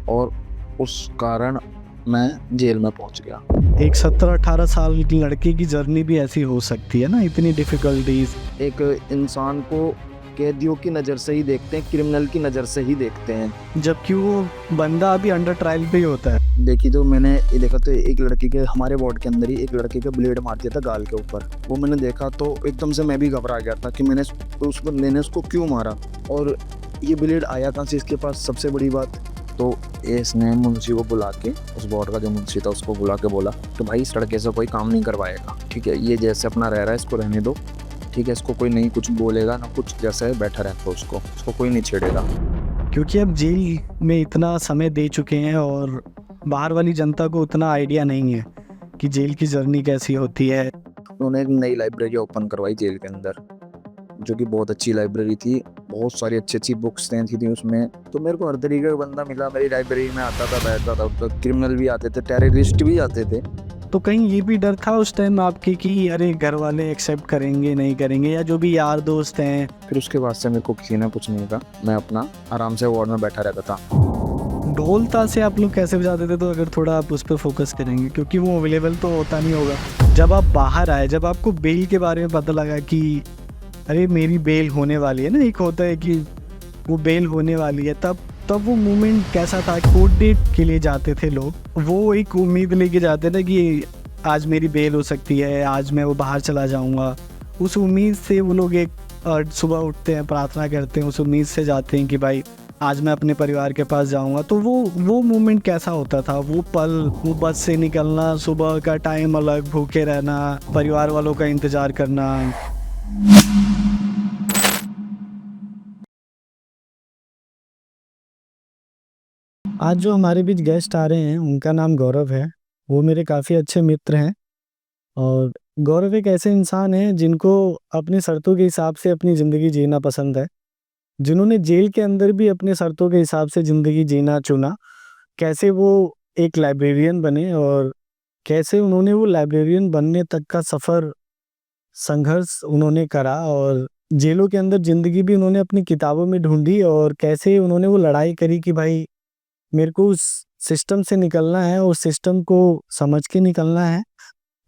और उस कारण मैं जेल में पहुंच गया। एक 17-18 साल की लड़के की जर्नी भी ऐसी हो सकती है ना, इतनी डिफिकल्टीज। एक इंसान को कैदियों की नज़र से ही देखते हैं, क्रिमिनल की नज़र से ही देखते हैं। जबकि वो बंदा अभी अंडर ट्रायल पे ही होता है। देखी तो मैंने ये देखा तो एक लड़के के, हमारे वार्ड के अंदर ही एक लड़के के ब्लेड मार दिया था गाल के ऊपर। वो मैंने देखा तो एकदम से मैं भी घबरा गया था कि मैंने उस बंदे ने उसको क्यों मारा और ये ब्लेड आया कहाँ से इसके पास। सबसे बड़ी बात तो इसने मुंशी को बुला के, उस वार्ड का जो मुंशी था उसको बुला के बोला कि भाई इस लड़के से कोई काम नहीं करवाएगा, ठीक है, ये जैसे अपना रह रहा है इसको रहने दो, ठीक है, इसको कोई नहीं कुछ बोलेगा ना कुछ, जैसे बैठा रहता उसको कोई नहीं छेड़ेगा। क्योंकि अब जेल में इतना समय दे चुके हैं और बाहर वाली जनता को उतना आइडिया नहीं है कि जेल की जर्नी कैसी होती है। उन्होंने एक नई लाइब्रेरी ओपन करवाई जेल के अंदर, जो कि बहुत अच्छी लाइब्रेरी थी। बहुत सारी अच्छी अच्छी बुक्स थी उसमें। तो मेरे को हर तरीके का बंदा मिला, मेरी लाइब्रेरी में आता था, बैठता था। तो क्रिमिनल भी आते थे, टेररिस्ट भी आते थे। तो कहीं ये भी डर था उस टाइम आपके कि अरे घर वाले एक्सेप्ट करेंगे नहीं करेंगे, या जो भी यार दोस्त हैं? फिर उसके बाद से मेरे को किसी ने कुछ नहीं कहा, मैं अपना आराम से वार्ड में बैठा रहता था। ढोल ताशे आप लोग कैसे बजाते थे? तो अगर थोड़ा आप उस पर फोकस करेंगे, क्योंकि वो अवेलेबल तो होता नहीं होगा। जब आप बाहर आए, जब आपको बेल के बारे में पता लगा कि अरे मेरी बेल होने वाली है ना, एक होता है कि वो बेल होने वाली है, तब तब वो मोमेंट कैसा था? कोर्ट डेट के लिए जाते थे लोग, वो एक उम्मीद लेके जाते थे कि आज मेरी बेल हो सकती है, आज मैं वो बाहर चला जाऊंगा। उस उम्मीद से वो लोग एक सुबह उठते हैं, प्रार्थना करते हैं, उस उम्मीद से जाते हैं कि भाई आज मैं अपने परिवार के पास जाऊंगा। तो वो मोमेंट कैसा होता था? वो पल, वो बस से निकलना, सुबह का टाइम अलग, भूखे रहना, परिवार वालों का इंतजार करना। आज जो हमारे बीच गेस्ट आ रहे हैं उनका नाम गौरव है। वो मेरे काफ़ी अच्छे मित्र हैं। और गौरव एक ऐसे इंसान हैं जिनको अपनी शर्तों के हिसाब से अपनी ज़िंदगी जीना पसंद है, जिन्होंने जेल के अंदर भी अपने शर्तों के हिसाब से ज़िंदगी जीना चुना। कैसे वो एक लाइब्रेरियन बने और कैसे उन्होंने वो लाइब्रेरियन बनने तक का सफ़र, संघर्ष उन्होंने करा, और जेलों के अंदर ज़िंदगी भी उन्होंने अपनी किताबों में ढूंढी, और कैसे उन्होंने वो लड़ाई करी कि भाई मेरे को उस सिस्टम से निकलना है, उस सिस्टम को समझ के निकलना है।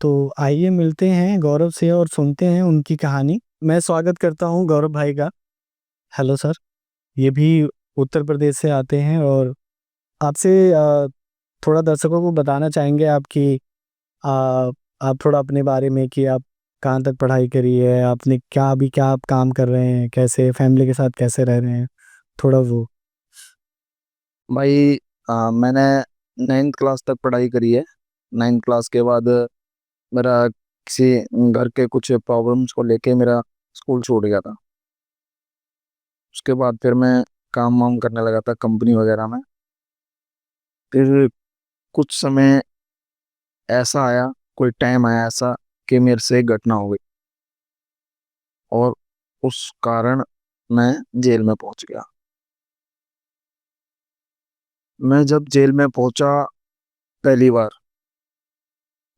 तो आइए मिलते हैं गौरव से और सुनते हैं उनकी कहानी। मैं स्वागत करता हूं गौरव भाई का। Hello sir. ये भी उत्तर प्रदेश से आते हैं और आपसे थोड़ा दर्शकों को बताना चाहेंगे आपकी, आप थोड़ा अपने बारे में कि आप कहाँ तक पढ़ाई करी है, आपने क्या, अभी क्या आप काम कर रहे हैं, कैसे फैमिली के साथ कैसे रह रहे हैं, थोड़ा वो। भाई मैंने 9th क्लास तक पढ़ाई करी है। 9th क्लास के बाद मेरा किसी घर के कुछ प्रॉब्लम्स को लेके मेरा स्कूल छूट गया था। उसके बाद फिर मैं काम वाम करने लगा था कंपनी वगैरह में। फिर कुछ समय ऐसा आया, कोई टाइम आया ऐसा कि मेरे से एक घटना हो गई और उस कारण मैं जेल में पहुंच गया। मैं जब जेल में पहुंचा पहली बार,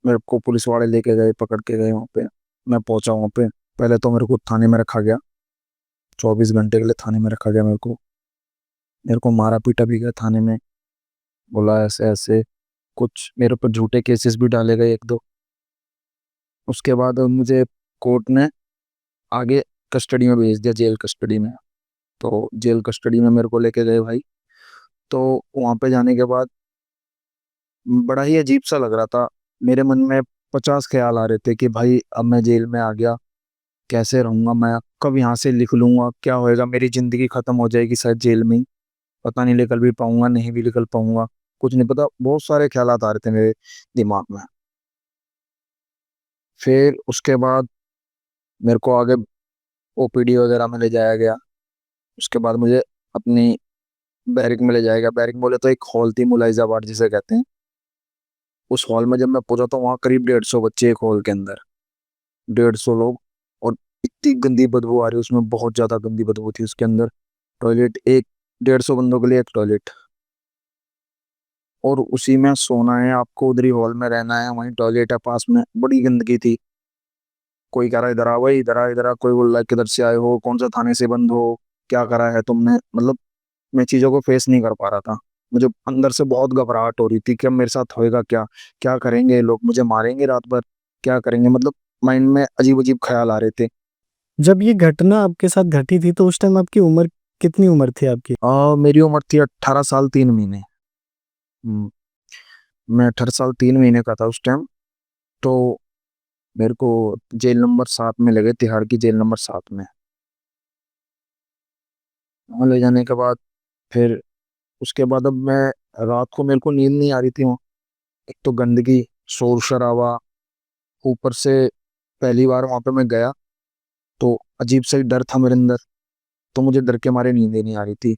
मेरे को पुलिस वाले लेके गए, पकड़ के गए वहाँ पे। मैं पहुंचा वहाँ पे, पहले तो मेरे को थाने में रखा गया। 24 घंटे के लिए थाने में रखा गया। मेरे को मारा पीटा भी गया थाने में। बोला ऐसे ऐसे, कुछ मेरे ऊपर झूठे केसेस भी डाले गए एक दो। उसके बाद मुझे कोर्ट ने आगे कस्टडी में भेज दिया, जेल कस्टडी में। तो जेल कस्टडी में मेरे को लेके गए भाई। तो वहाँ पे जाने के बाद बड़ा ही अजीब सा लग रहा था। मेरे मन में 50 ख्याल आ रहे थे कि भाई अब मैं जेल में आ गया, कैसे रहूंगा मैं, कब यहाँ से निकलूंगा, क्या होएगा, मेरी जिंदगी खत्म हो जाएगी शायद जेल में ही, पता नहीं निकल भी पाऊंगा नहीं भी निकल पाऊंगा, कुछ नहीं पता। बहुत सारे ख्यालात आ रहे थे मेरे दिमाग में। फिर उसके बाद मेरे को आगे ओपीडी वगैरह में ले जाया गया। उसके बाद मुझे अपनी बैरिक में ले जाया गया। बैरिक बोले तो एक हॉल थी, मुलाइजा वार्ड जिसे कहते हैं। उस हॉल में जब मैं पहुंचा तो वहाँ करीब 150 बच्चे एक हॉल के अंदर, 150 लोग। और इतनी गंदी बदबू आ रही उसमें, बहुत ज्यादा गंदी बदबू थी उसके अंदर। टॉयलेट एक, 150 बंदों के लिए एक टॉयलेट, और उसी में सोना है आपको, उधरी हॉल में रहना है, वहीं टॉयलेट है पास में। बड़ी गंदगी थी। कोई कह रहा है इधर आ, वही इधर आ, इधर आ, कोई बोल रहा है किधर से आए हो, कौन सा थाने से बंद हो, क्या करा है तुमने, मतलब मैं चीजों को फेस नहीं कर पा रहा था। मुझे अंदर से बहुत घबराहट हो रही थी कि अब मेरे साथ होएगा क्या, क्या करेंगे ये लोग, मुझे मारेंगे रात भर, क्या करेंगे, मतलब माइंड में अजीब अजीब ख्याल आ रहे थे। जब ये घटना आपके साथ घटी थी तो उस टाइम आपकी उम्र कितनी उम्र थी आपकी? मेरी उम्र थी 18 साल 3 महीने। हम्म, मैं 18 साल 3 महीने का था उस टाइम। तो मेरे को जेल नंबर 7 में लगे, तिहाड़ की जेल नंबर 7 में। वहाँ ले जाने के बाद फिर उसके बाद अब मैं, रात को मेरे को नींद नहीं आ रही थी वहाँ। एक तो गंदगी, शोर शराबा, ऊपर से पहली बार वहां पे मैं गया तो अजीब सा ही डर था मेरे अंदर। तो मुझे डर के मारे नींद ही नहीं आ रही थी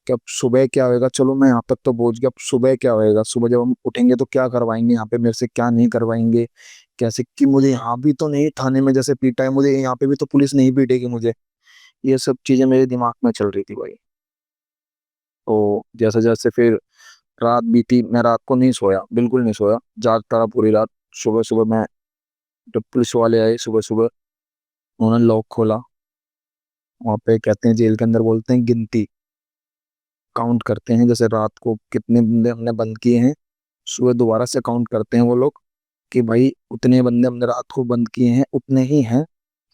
कि अब सुबह क्या होएगा। चलो मैं यहाँ तक तो पहुंच गया, अब सुबह क्या होएगा, सुबह जब हम उठेंगे तो क्या करवाएंगे यहाँ पे मेरे से, क्या नहीं करवाएंगे, कैसे कि मुझे यहाँ भी तो नहीं थाने में जैसे पीटा है मुझे, यहाँ पे भी तो पुलिस नहीं पीटेगी मुझे। ये सब चीजें मेरे दिमाग में चल रही थी भाई। तो जैसे जैसे फिर रात बीती, मैं रात को नहीं सोया, बिल्कुल नहीं सोया, जागता रहा पूरी रात। सुबह सुबह मैं, जब पुलिस वाले आए सुबह सुबह, उन्होंने लॉक खोला। वहां पे कहते हैं जेल के अंदर बोलते हैं गिनती, काउंट करते हैं, जैसे रात को कितने बंदे हमने बंद किए हैं, सुबह दोबारा से काउंट करते हैं वो लोग कि भाई उतने बंदे हमने रात को बंद किए हैं, उतने ही हैं,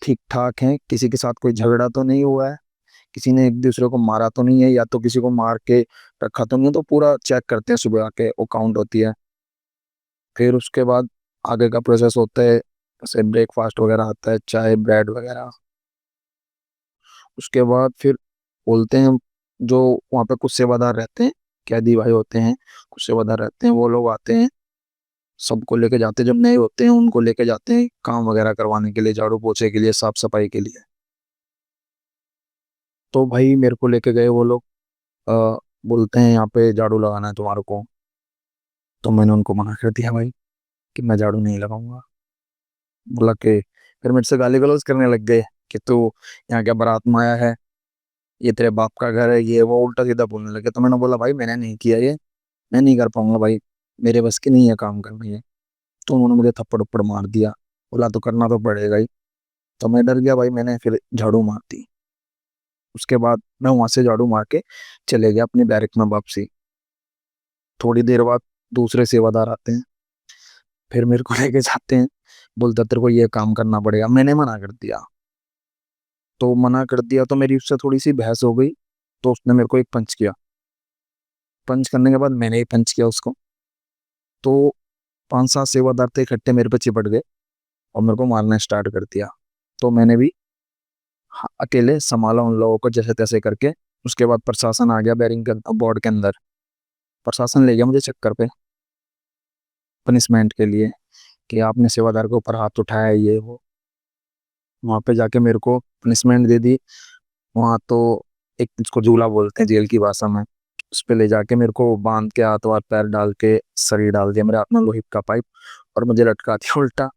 ठीक ठाक हैं, किसी के साथ कोई झगड़ा तो नहीं हुआ है, किसी ने एक दूसरे को मारा तो नहीं है, या तो किसी को मार के रखा तो नहीं है। तो पूरा चेक करते हैं सुबह आके, वो काउंट होती है। फिर उसके बाद आगे का प्रोसेस होता है, जैसे ब्रेकफास्ट वगैरह आता है, चाय ब्रेड वगैरह। उसके बाद फिर बोलते हैं, जो वहाँ पे कुछ सेवादार रहते हैं, कैदी भाई होते हैं, कुछ सेवादार रहते हैं, वो लोग आते हैं, सबको लेके जाते हैं, जब नए होते हैं उनको लेके जाते हैं काम वगैरह करवाने के लिए, झाड़ू पोछे के लिए, साफ सफाई के लिए। तो भाई मेरे को लेके गए वो लोग, अ, बोलते हैं यहाँ पे झाड़ू लगाना है तुम्हारे को। तो मैंने उनको मना कर दिया भाई कि मैं झाड़ू नहीं लगाऊंगा। बोला कि, फिर मेरे से गाली गलौज करने लग गए कि तू यहाँ क्या बारात में आया है, ये तेरे बाप का घर है, ये वो उल्टा सीधा बोलने लगे। तो मैंने बोला भाई मैंने नहीं किया ये, मैं नहीं कर पाऊंगा भाई, मेरे बस की नहीं है काम करना ये। तो उन्होंने मुझे थप्पड़ उप्पड़ मार दिया। बोला तो करना तो पड़ेगा ही। तो मैं डर गया भाई, मैंने फिर झाड़ू मार दी। उसके बाद मैं वहां से झाड़ू मार के चले गया अपनी बैरक में वापसी। थोड़ी देर बाद दूसरे सेवादार आते हैं, फिर मेरे को लेके जाते हैं, बोलता तेरे को ये काम करना पड़ेगा। मैंने मना कर दिया। तो मना कर दिया तो मेरी उससे थोड़ी सी बहस हो गई। तो उसने मेरे को एक पंच किया। पंच करने के बाद मैंने ही पंच किया उसको। तो 5-7 सेवादार थे इकट्ठे, मेरे पे चिपट गए और मेरे को मारना स्टार्ट कर दिया। तो मैंने भी अकेले संभाला उन लोगों को जैसे तैसे करके। उसके बाद प्रशासन आ गया बैरिंग के बोर्ड के अंदर। प्रशासन ले गया मुझे चक्कर पे, पनिशमेंट के लिए, कि आपने सेवादार के ऊपर हाथ उठाया है, ये वो। वहां पे जाके मेरे को पनिशमेंट दे दी। वहां तो एक इसको झूला बोलते हैं जेल की भाषा में, उस पे ले जाके मेरे को बांध के हाथ वाथ पैर डाल के सरी डाल दिया मेरे हाथ में लोहे का पाइप, और मुझे लटका दिया उल्टा।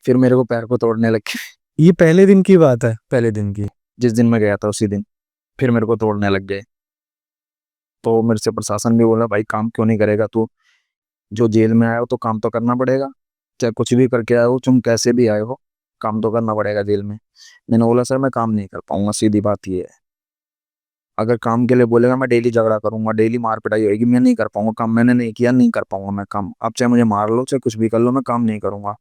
फिर मेरे को पैर को तोड़ने लगे। ये पहले दिन की बात है? पहले दिन की, जिस दिन मैं गया था उसी दिन फिर मेरे को तोड़ने लग गए। तो मेरे से प्रशासन भी बोला भाई काम क्यों नहीं करेगा तू, जो जेल में आया हो तो काम तो करना पड़ेगा, चाहे कुछ भी करके आए हो, तुम कैसे भी आए हो, काम तो करना पड़ेगा जेल में। मैंने बोला सर मैं काम नहीं कर पाऊंगा, सीधी बात ये है। अगर काम के लिए बोलेगा मैं डेली झगड़ा करूंगा, डेली मार पिटाई होगी, मैं नहीं कर पाऊंगा काम, मैंने नहीं किया, नहीं कर पाऊंगा मैं काम, आप चाहे मुझे मार लो चाहे कुछ भी कर लो, मैं काम नहीं करूंगा।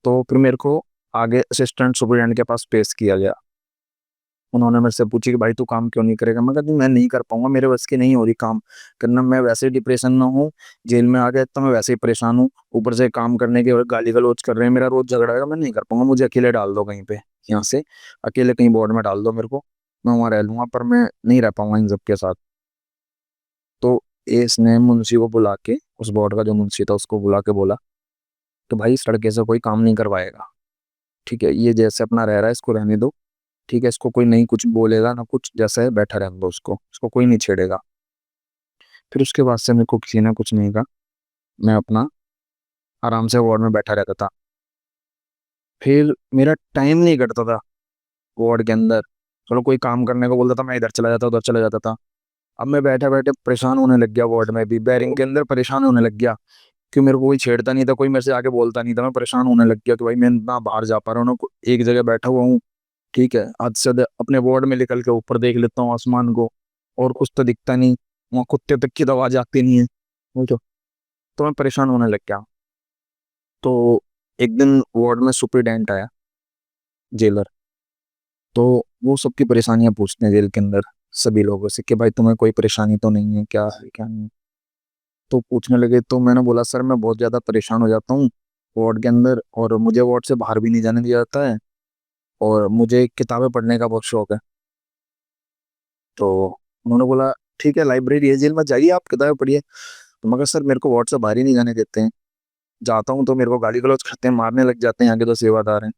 तो फिर मेरे को आगे असिस्टेंट सुपरिटेंडेंट के पास पेश किया गया। उन्होंने मेरे से पूछी कि भाई तू काम क्यों नहीं करेगा। मैं कहती मैं नहीं कर पाऊंगा, मेरे बस की नहीं हो रही काम करना, मैं वैसे डिप्रेशन में हूँ, जेल में आ गया तो मैं वैसे ही परेशान हूँ, ऊपर से काम करने के गाली गलौज कर रहे हैं, मेरा रोज झगड़ा है, मैं नहीं कर पाऊंगा, मुझे अकेले डाल दो कहीं पे, यहाँ से अकेले कहीं बोर्ड में डाल दो मेरे को, मैं वहाँ रह लूंगा, पर मैं नहीं रह पाऊंगा इन सबके साथ। तो एस ने मुंशी को बुला के, उस बोर्ड का जो मुंशी था उसको बुला के बोला कि भाई इस लड़के से कोई काम नहीं करवाएगा, ठीक है, ये जैसे अपना रह रहा है इसको रहने दो, ठीक है, इसको कोई नहीं कुछ बोलेगा ना कुछ, जैसा है बैठा रहने दो उसको, इसको कोई नहीं छेड़ेगा। फिर उसके बाद से मेरे को किसी ने कुछ नहीं कहा, मैं अपना आराम से वार्ड में बैठा रहता था। फिर मेरा टाइम नहीं कटता था वार्ड के अंदर। चलो कोई काम करने को बोलता था, मैं इधर चला जाता उधर चला जाता था। अब मैं बैठे बैठे परेशान होने लग गया, वार्ड में भी बैरिंग के अंदर परेशान होने लग गया, कि मेरे को कोई छेड़ता नहीं था, कोई मेरे से आके बोलता नहीं था, मैं परेशान होने लग गया कि भाई मैं ना बाहर जा पा रहा हूँ ना एक जगह बैठा हुआ हूँ। ठीक है, आज से अपने वार्ड में निकल के ऊपर देख लेता हूँ आसमान को, और कुछ तो दिखता नहीं, वहाँ कुत्ते तक की तो आवाज आती नहीं है, वो तो मैं परेशान होने लग गया। तो एक दिन वार्ड में सुपरिटेंडेंट आया, जेलर। तो वो सबकी परेशानियां पूछते हैं जेल के अंदर सभी लोगों से कि भाई तुम्हें कोई परेशानी तो नहीं है, क्या है क्या नहीं है। तो पूछने लगे, तो मैंने बोला सर मैं बहुत ज्यादा परेशान हो जाता हूँ वार्ड के अंदर, और मुझे वार्ड से बाहर भी नहीं जाने दिया जाता है, और मुझे किताबें पढ़ने का बहुत शौक है। तो उन्होंने बोला ठीक है, लाइब्रेरी है जेल में, जाइए आप किताबें पढ़िए। तो मगर सर मेरे को वार्ड से बाहर ही नहीं जाने देते हैं, जाता हूँ तो मेरे को गाली गलौज करते हैं, मारने लग जाते हैं, आगे तो सेवादार हैं।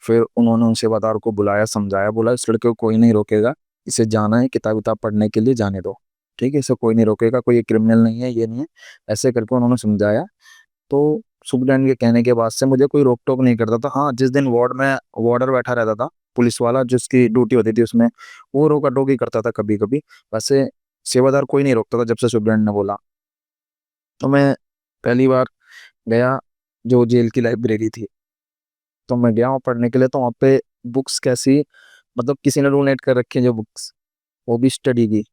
फिर उन्होंने उन सेवादार को बुलाया, समझाया, बोला इस लड़के को कोई नहीं रोकेगा, इसे जाना है किताब विताब पढ़ने के लिए, जाने दो, ठीक है, इसे कोई नहीं रोकेगा, कोई क्रिमिनल नहीं है, ये नहीं है, ऐसे करके उन्होंने समझाया। तो सुप्रीटेंडेंट के कहने के बाद से मुझे कोई रोक टोक नहीं करता था। हाँ, जिस दिन वार्ड में वार्डर बैठा रहता था, पुलिस वाला जिसकी ड्यूटी होती थी उसमें, वो रोका टोकी करता था कभी कभी। वैसे सेवादार कोई नहीं रोकता था जब से सुप्रीटेंडेंट ने बोला। तो मैं पहली बार गया जो जेल की लाइब्रेरी थी, तो मैं गया वहाँ पढ़ने के लिए। तो वहाँ पे बुक्स कैसी, मतलब किसी ने डोनेट कर रखी है जो बुक्स, वो भी स्टडी की,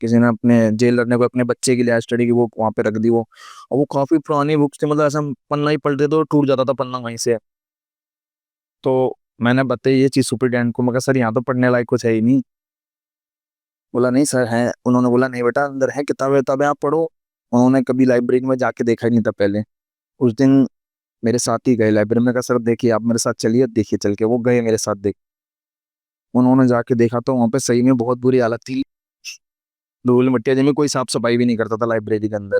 किसी ने अपने जेलर ने को अपने बच्चे के लिए स्टडी की, वो वहाँ पे रख दी वो। और वो काफी पुरानी बुक्स थी, मतलब ऐसा हम पन्ना ही पढ़ते तो टूट जाता था पन्ना वहीं से। तो मैंने बताई ये चीज सुपरिटेंडेंट को, मगर सर यहाँ तो पढ़ने लायक कुछ है ही नहीं। बोला नहीं सर है, उन्होंने बोला नहीं बेटा अंदर है किताबें, किताबें आप पढ़ो। उन्होंने कभी लाइब्रेरी में जाके देखा ही नहीं था पहले। उस दिन मेरे साथ ही गए लाइब्रेरी में, कहा सर देखिए आप मेरे साथ चलिए, देखिए चल के वो गए मेरे साथ देख। उन्होंने जाके देखा तो वहां पे सही में बहुत बुरी हालत थी, धूल मिट्टी जमी, कोई साफ सफाई भी नहीं करता था लाइब्रेरी के अंदर।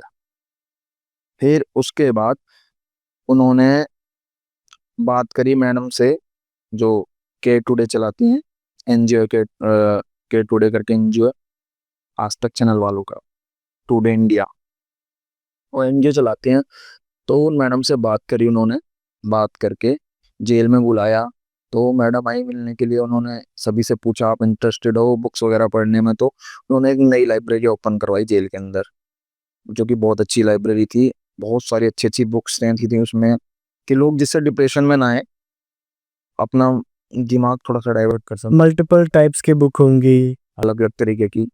फिर उसके बाद उन्होंने बात करी मैडम से, जो के टुडे चलाती हैं, एनजीओ के टुडे करके एनजीओ है, आज तक चैनल वालों का, टुडे इंडिया, वो एनजीओ चलाते हैं। तो उन मैडम से बात करी उन्होंने, बात करके जेल में बुलाया। तो मैडम आई मिलने के लिए, उन्होंने सभी से पूछा आप इंटरेस्टेड हो बुक्स वगैरह पढ़ने में, तो उन्होंने एक नई लाइब्रेरी ओपन करवाई जेल के अंदर, जो कि बहुत अच्छी लाइब्रेरी थी। बहुत सारी अच्छी अच्छी बुक्स रहती थी उसमें, कि लोग जिससे डिप्रेशन में ना आए, अपना दिमाग थोड़ा सा डाइवर्ट कर सकें, मल्टीपल टाइप्स की बुक होंगी। अलग अलग तरीके की।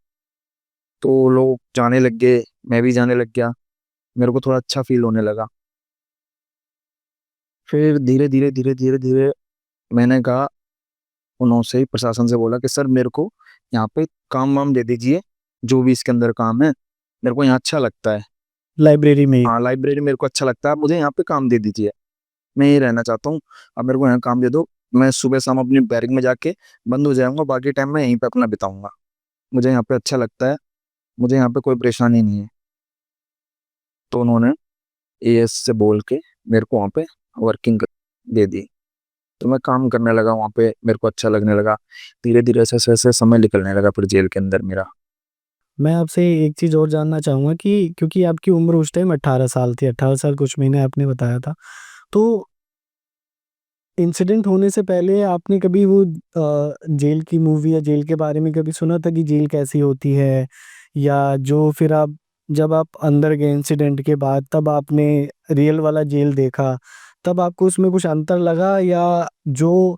तो लोग जाने लग गए, मैं भी जाने लग गया, मेरे को थोड़ा अच्छा फील होने लगा। फिर धीरे धीरे धीरे धीरे धीरे मैंने कहा, उन्होंने प्रशासन से बोला कि सर मेरे को यहाँ पे काम वाम दे दीजिए, जो भी इसके अंदर काम है, मेरे को यहाँ अच्छा लगता है। लाइब्रेरी में ही। हाँ लाइब्रेरी मेरे को अच्छा लगता है, आप मुझे यहाँ पे काम दे दीजिए, मैं यही रहना चाहता हूँ, अब मेरे को यहाँ काम दे दो। मैं सुबह शाम अपनी बैरिक में जाके बंद हो जाऊंगा, बाकी टाइम मैं यहीं पे अपना बिताऊंगा, मुझे यहाँ पे अच्छा लगता है, मुझे यहाँ पे कोई परेशानी नहीं है। तो उन्होंने एएस से बोल के मेरे को वहाँ पे वर्किंग दे दी। तो मैं काम करने लगा वहाँ पे, मेरे को अच्छा लगने लगा। धीरे धीरे ऐसे ऐसे ऐसे समय निकलने लगा फिर जेल के अंदर मेरा। मैं आपसे एक चीज़ और जानना चाहूँगा कि क्योंकि आपकी उम्र उस टाइम 18 साल थी, 18 साल कुछ महीने आपने बताया था। तो इंसिडेंट होने से पहले आपने कभी वो जेल की मूवी या जेल के बारे में कभी सुना था कि जेल कैसी होती है? या जो फिर आप जब आप अंदर गए इंसिडेंट के बाद तब आपने रियल वाला जेल देखा, तब आपको उसमें कुछ अंतर लगा या जो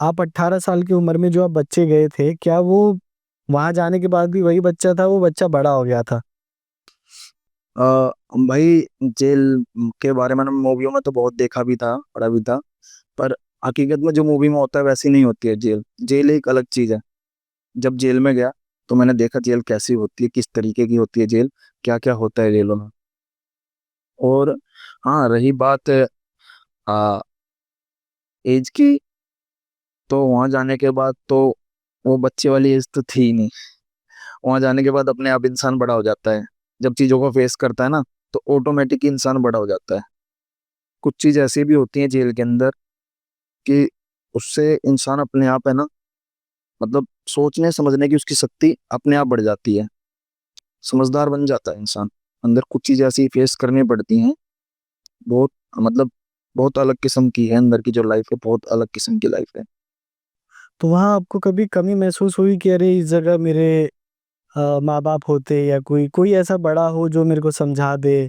आप 18 साल की उम्र में जो आप बच्चे गए थे, क्या वो वहाँ जाने के बाद भी वही बच्चा था, वो बच्चा बड़ा हो गया था? अ, भाई जेल के बारे में मूवियों में तो बहुत देखा भी था, पढ़ा भी था, पर हकीकत में जो मूवी में होता है वैसी नहीं होती है जेल। जेल एक अलग चीज है। जब जेल में गया तो मैंने देखा जेल कैसी होती है, किस तरीके की होती है जेल, क्या क्या होता है जेलों में। और हाँ, रही बात एज की, तो वहां जाने के बाद तो वो बच्चे वाली एज तो थी ही नहीं। वहां जाने के बाद अपने आप इंसान बड़ा हो जाता है, जब चीजों को फेस करता है ना, तो ऑटोमेटिक इंसान बड़ा हो जाता है। कुछ चीज ऐसी भी होती है जेल के अंदर कि उससे इंसान अपने आप है ना, मतलब सोचने समझने की उसकी शक्ति अपने आप बढ़ जाती है, समझदार बन जाता है इंसान। अंदर कुछ चीजें ऐसी फेस करनी पड़ती हैं, बहुत, मतलब बहुत अलग किस्म की है अंदर की जो लाइफ है, बहुत अलग किस्म की लाइफ है। तो वहाँ आपको कभी कमी महसूस हुई कि अरे इस जगह मेरे माँ-बाप होते या कोई कोई ऐसा बड़ा हो जो मेरे को समझा दे,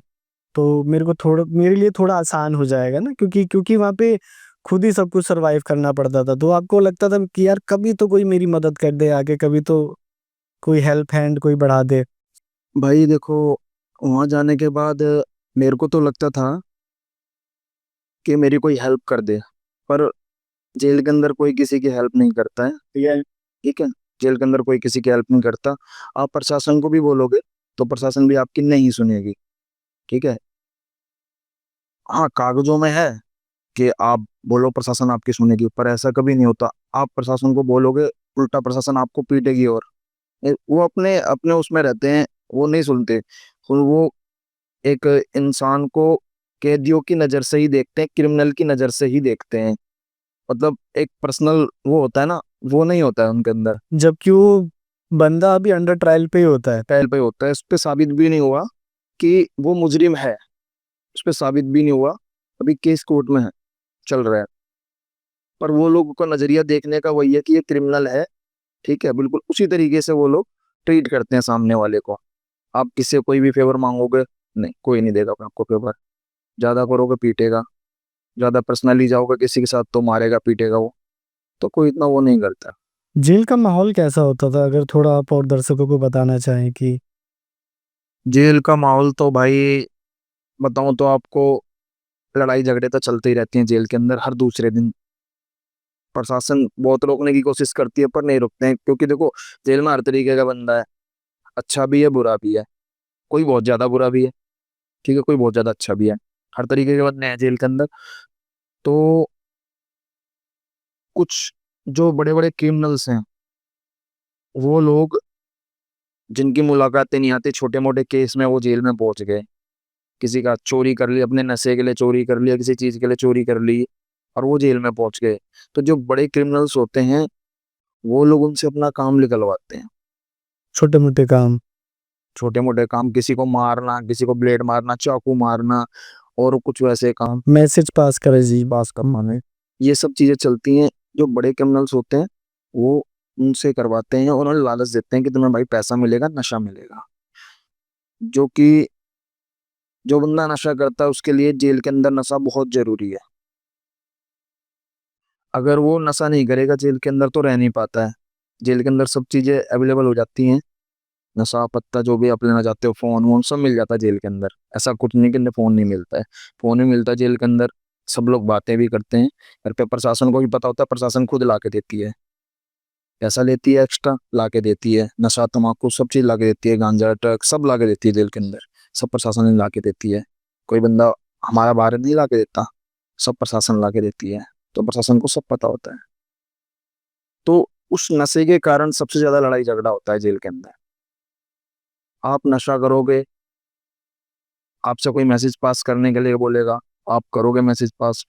तो मेरे लिए थोड़ा आसान हो जाएगा ना क्योंकि क्योंकि वहाँ पे खुद ही सब कुछ सर्वाइव करना पड़ता था। तो आपको लगता था कि यार कभी तो कोई मेरी मदद कर दे आके, कभी तो कोई हेल्प हैंड कोई बढ़ा दे। भाई देखो, वहां जाने के बाद मेरे को तो लगता था कि मेरी कोई हेल्प कर दे, पर जेल के अंदर कोई किसी की हेल्प नहीं करता है। ठीक है, जेल के अंदर कोई किसी की हेल्प नहीं करता। आप प्रशासन को भी बोलोगे तो प्रशासन भी आपकी नहीं सुनेगी। ठीक है, हाँ कागजों में है कि आप बोलो प्रशासन आपकी सुनेगी, पर ऐसा कभी नहीं होता। आप प्रशासन को बोलोगे, उल्टा प्रशासन आपको पीटेगी। और वो अपने अपने उसमें रहते हैं, वो नहीं सुनते। वो एक इंसान को कैदियों की नजर से ही देखते हैं, क्रिमिनल की नजर से ही देखते हैं। मतलब एक पर्सनल वो होता है ना, वो नहीं होता है उनके अंदर। जबकि वो बंदा अभी अंडर ट्रायल पे ही होता है। ट्रायल पे होता है, इस पे साबित भी नहीं हुआ कि वो मुजरिम है। इस पे साबित भी नहीं हुआ, अभी केस कोर्ट में है, चल रहा है। पर वो लोगों का नजरिया देखने का वही है कि ये क्रिमिनल है। ठीक है, बिल्कुल उसी तरीके से वो लोग ट्रीट करते हैं सामने वाले को। आप किसी से कोई भी फेवर मांगोगे, नहीं कोई नहीं देगा आपको फेवर। ज्यादा करोगे पीटेगा, ज्यादा पर्सनली जाओगे किसी के साथ तो मारेगा पीटेगा वो। तो कोई इतना वो नहीं करता। जेल का माहौल कैसा होता था, अगर थोड़ा आप और दर्शकों को बताना चाहें कि। जेल का माहौल तो भाई बताऊं तो आपको, लड़ाई झगड़े तो चलते ही रहती हैं जेल के अंदर हर दूसरे दिन। प्रशासन बहुत रोकने की कोशिश करती है पर नहीं रुकते हैं, क्योंकि देखो जेल में हर तरीके का बंदा है। अच्छा भी है बुरा भी है, कोई बहुत ज्यादा बुरा भी है, ठीक है, कोई बहुत ज्यादा अच्छा भी है। हर तरीके के बंदे हैं जेल के अंदर। तो कुछ जो बड़े बड़े क्रिमिनल्स हैं, वो लोग जिनकी मुलाकातें नहीं आती, छोटे मोटे केस में वो जेल में पहुंच गए। किसी का चोरी कर ली, अपने नशे के लिए चोरी कर लिया, किसी चीज के लिए चोरी कर ली, और वो जेल में पहुंच गए। तो जो बड़े क्रिमिनल्स होते हैं, वो लोग उनसे अपना काम निकलवाते हैं। छोटे मोटे काम। छोटे मोटे काम, किसी को मारना, किसी को ब्लेड मारना, चाकू मारना, और कुछ वैसे काम, मैसेज पास करे जी। पास करवाने, ये सब चीजें चलती हैं। जो बड़े क्रिमिनल्स होते हैं, वो उनसे करवाते हैं और उन्हें लालच देते हैं कि तुम्हें भाई पैसा मिलेगा, नशा मिलेगा। जो कि जो बंदा नशा करता है उसके लिए जेल के अंदर नशा बहुत जरूरी है। अगर वो नशा नहीं करेगा जेल के अंदर तो रह नहीं पाता है। जेल के अंदर सब चीजें अवेलेबल हो जाती हैं, नशा पत्ता जो भी आप लेना चाहते हो, फोन वोन सब मिल जाता है जेल के अंदर। ऐसा कुछ नहीं कि फोन नहीं मिलता है, फोन भी मिलता है जेल के अंदर। सब लोग बातें भी करते हैं घर पे, प्रशासन को भी पता होता है, प्रशासन खुद ला के देती है। पैसा लेती है, एक्स्ट्रा ला के देती है, नशा तम्बाकू सब चीज ला के देती है, गांजा ट्रक सब ला के देती है जेल के अंदर। सब प्रशासन ही ला के देती है। कोई बंदा हमारा बाहर नहीं ला के देता, सब प्रशासन ला के देती है। तो प्रशासन को सब पता होता है। तो उस नशे के कारण सबसे ज्यादा लड़ाई झगड़ा होता है जेल के अंदर। आप नशा करोगे, आपसे कोई मैसेज पास करने के लिए बोलेगा, आप करोगे मैसेज पास।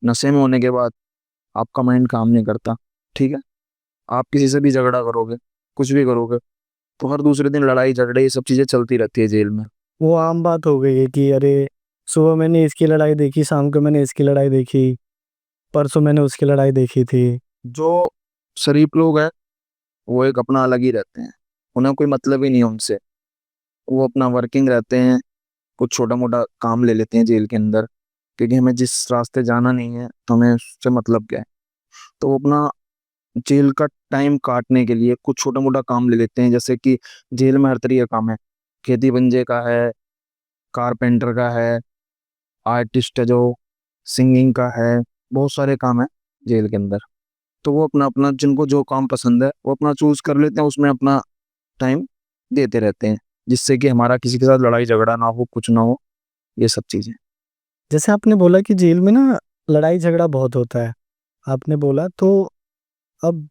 नशे में होने के बाद आपका माइंड काम नहीं करता। ठीक है, आप किसी से भी झगड़ा करोगे, कुछ भी करोगे, तो हर दूसरे दिन लड़ाई झगड़े ये सब चीजें चलती रहती है जेल में। वो आम बात हो गई है कि अरे सुबह मैंने इसकी लड़ाई देखी, शाम को मैंने इसकी लड़ाई देखी, परसों मैंने उसकी लड़ाई देखी थी। जो शरीफ लोग हैं, वो एक अपना अलग ही रहते हैं। उन्हें कोई मतलब ही नहीं है उनसे। वो अपना वर्किंग रहते हैं, कुछ छोटा मोटा काम ले लेते हैं जेल के अंदर, क्योंकि हमें जिस रास्ते जाना नहीं है तो हमें उससे मतलब क्या है। तो वो अपना जेल का टाइम काटने के लिए कुछ छोटा मोटा काम ले लेते हैं। जैसे कि जेल में हर तरीके का काम है, खेती बंजे का है, कारपेंटर का है, आर्टिस्ट है जो, सिंगिंग का है, बहुत सारे काम है जेल के अंदर। तो वो अपना अपना जिनको जो काम पसंद है वो अपना चूज कर लेते हैं, उसमें अपना टाइम देते रहते हैं, जिससे कि हमारा किसी के साथ लड़ाई झगड़ा ना हो, कुछ ना हो, ये सब चीजें। जैसे आपने बोला कि जेल में ना लड़ाई झगड़ा बहुत होता है, आपने बोला तो अब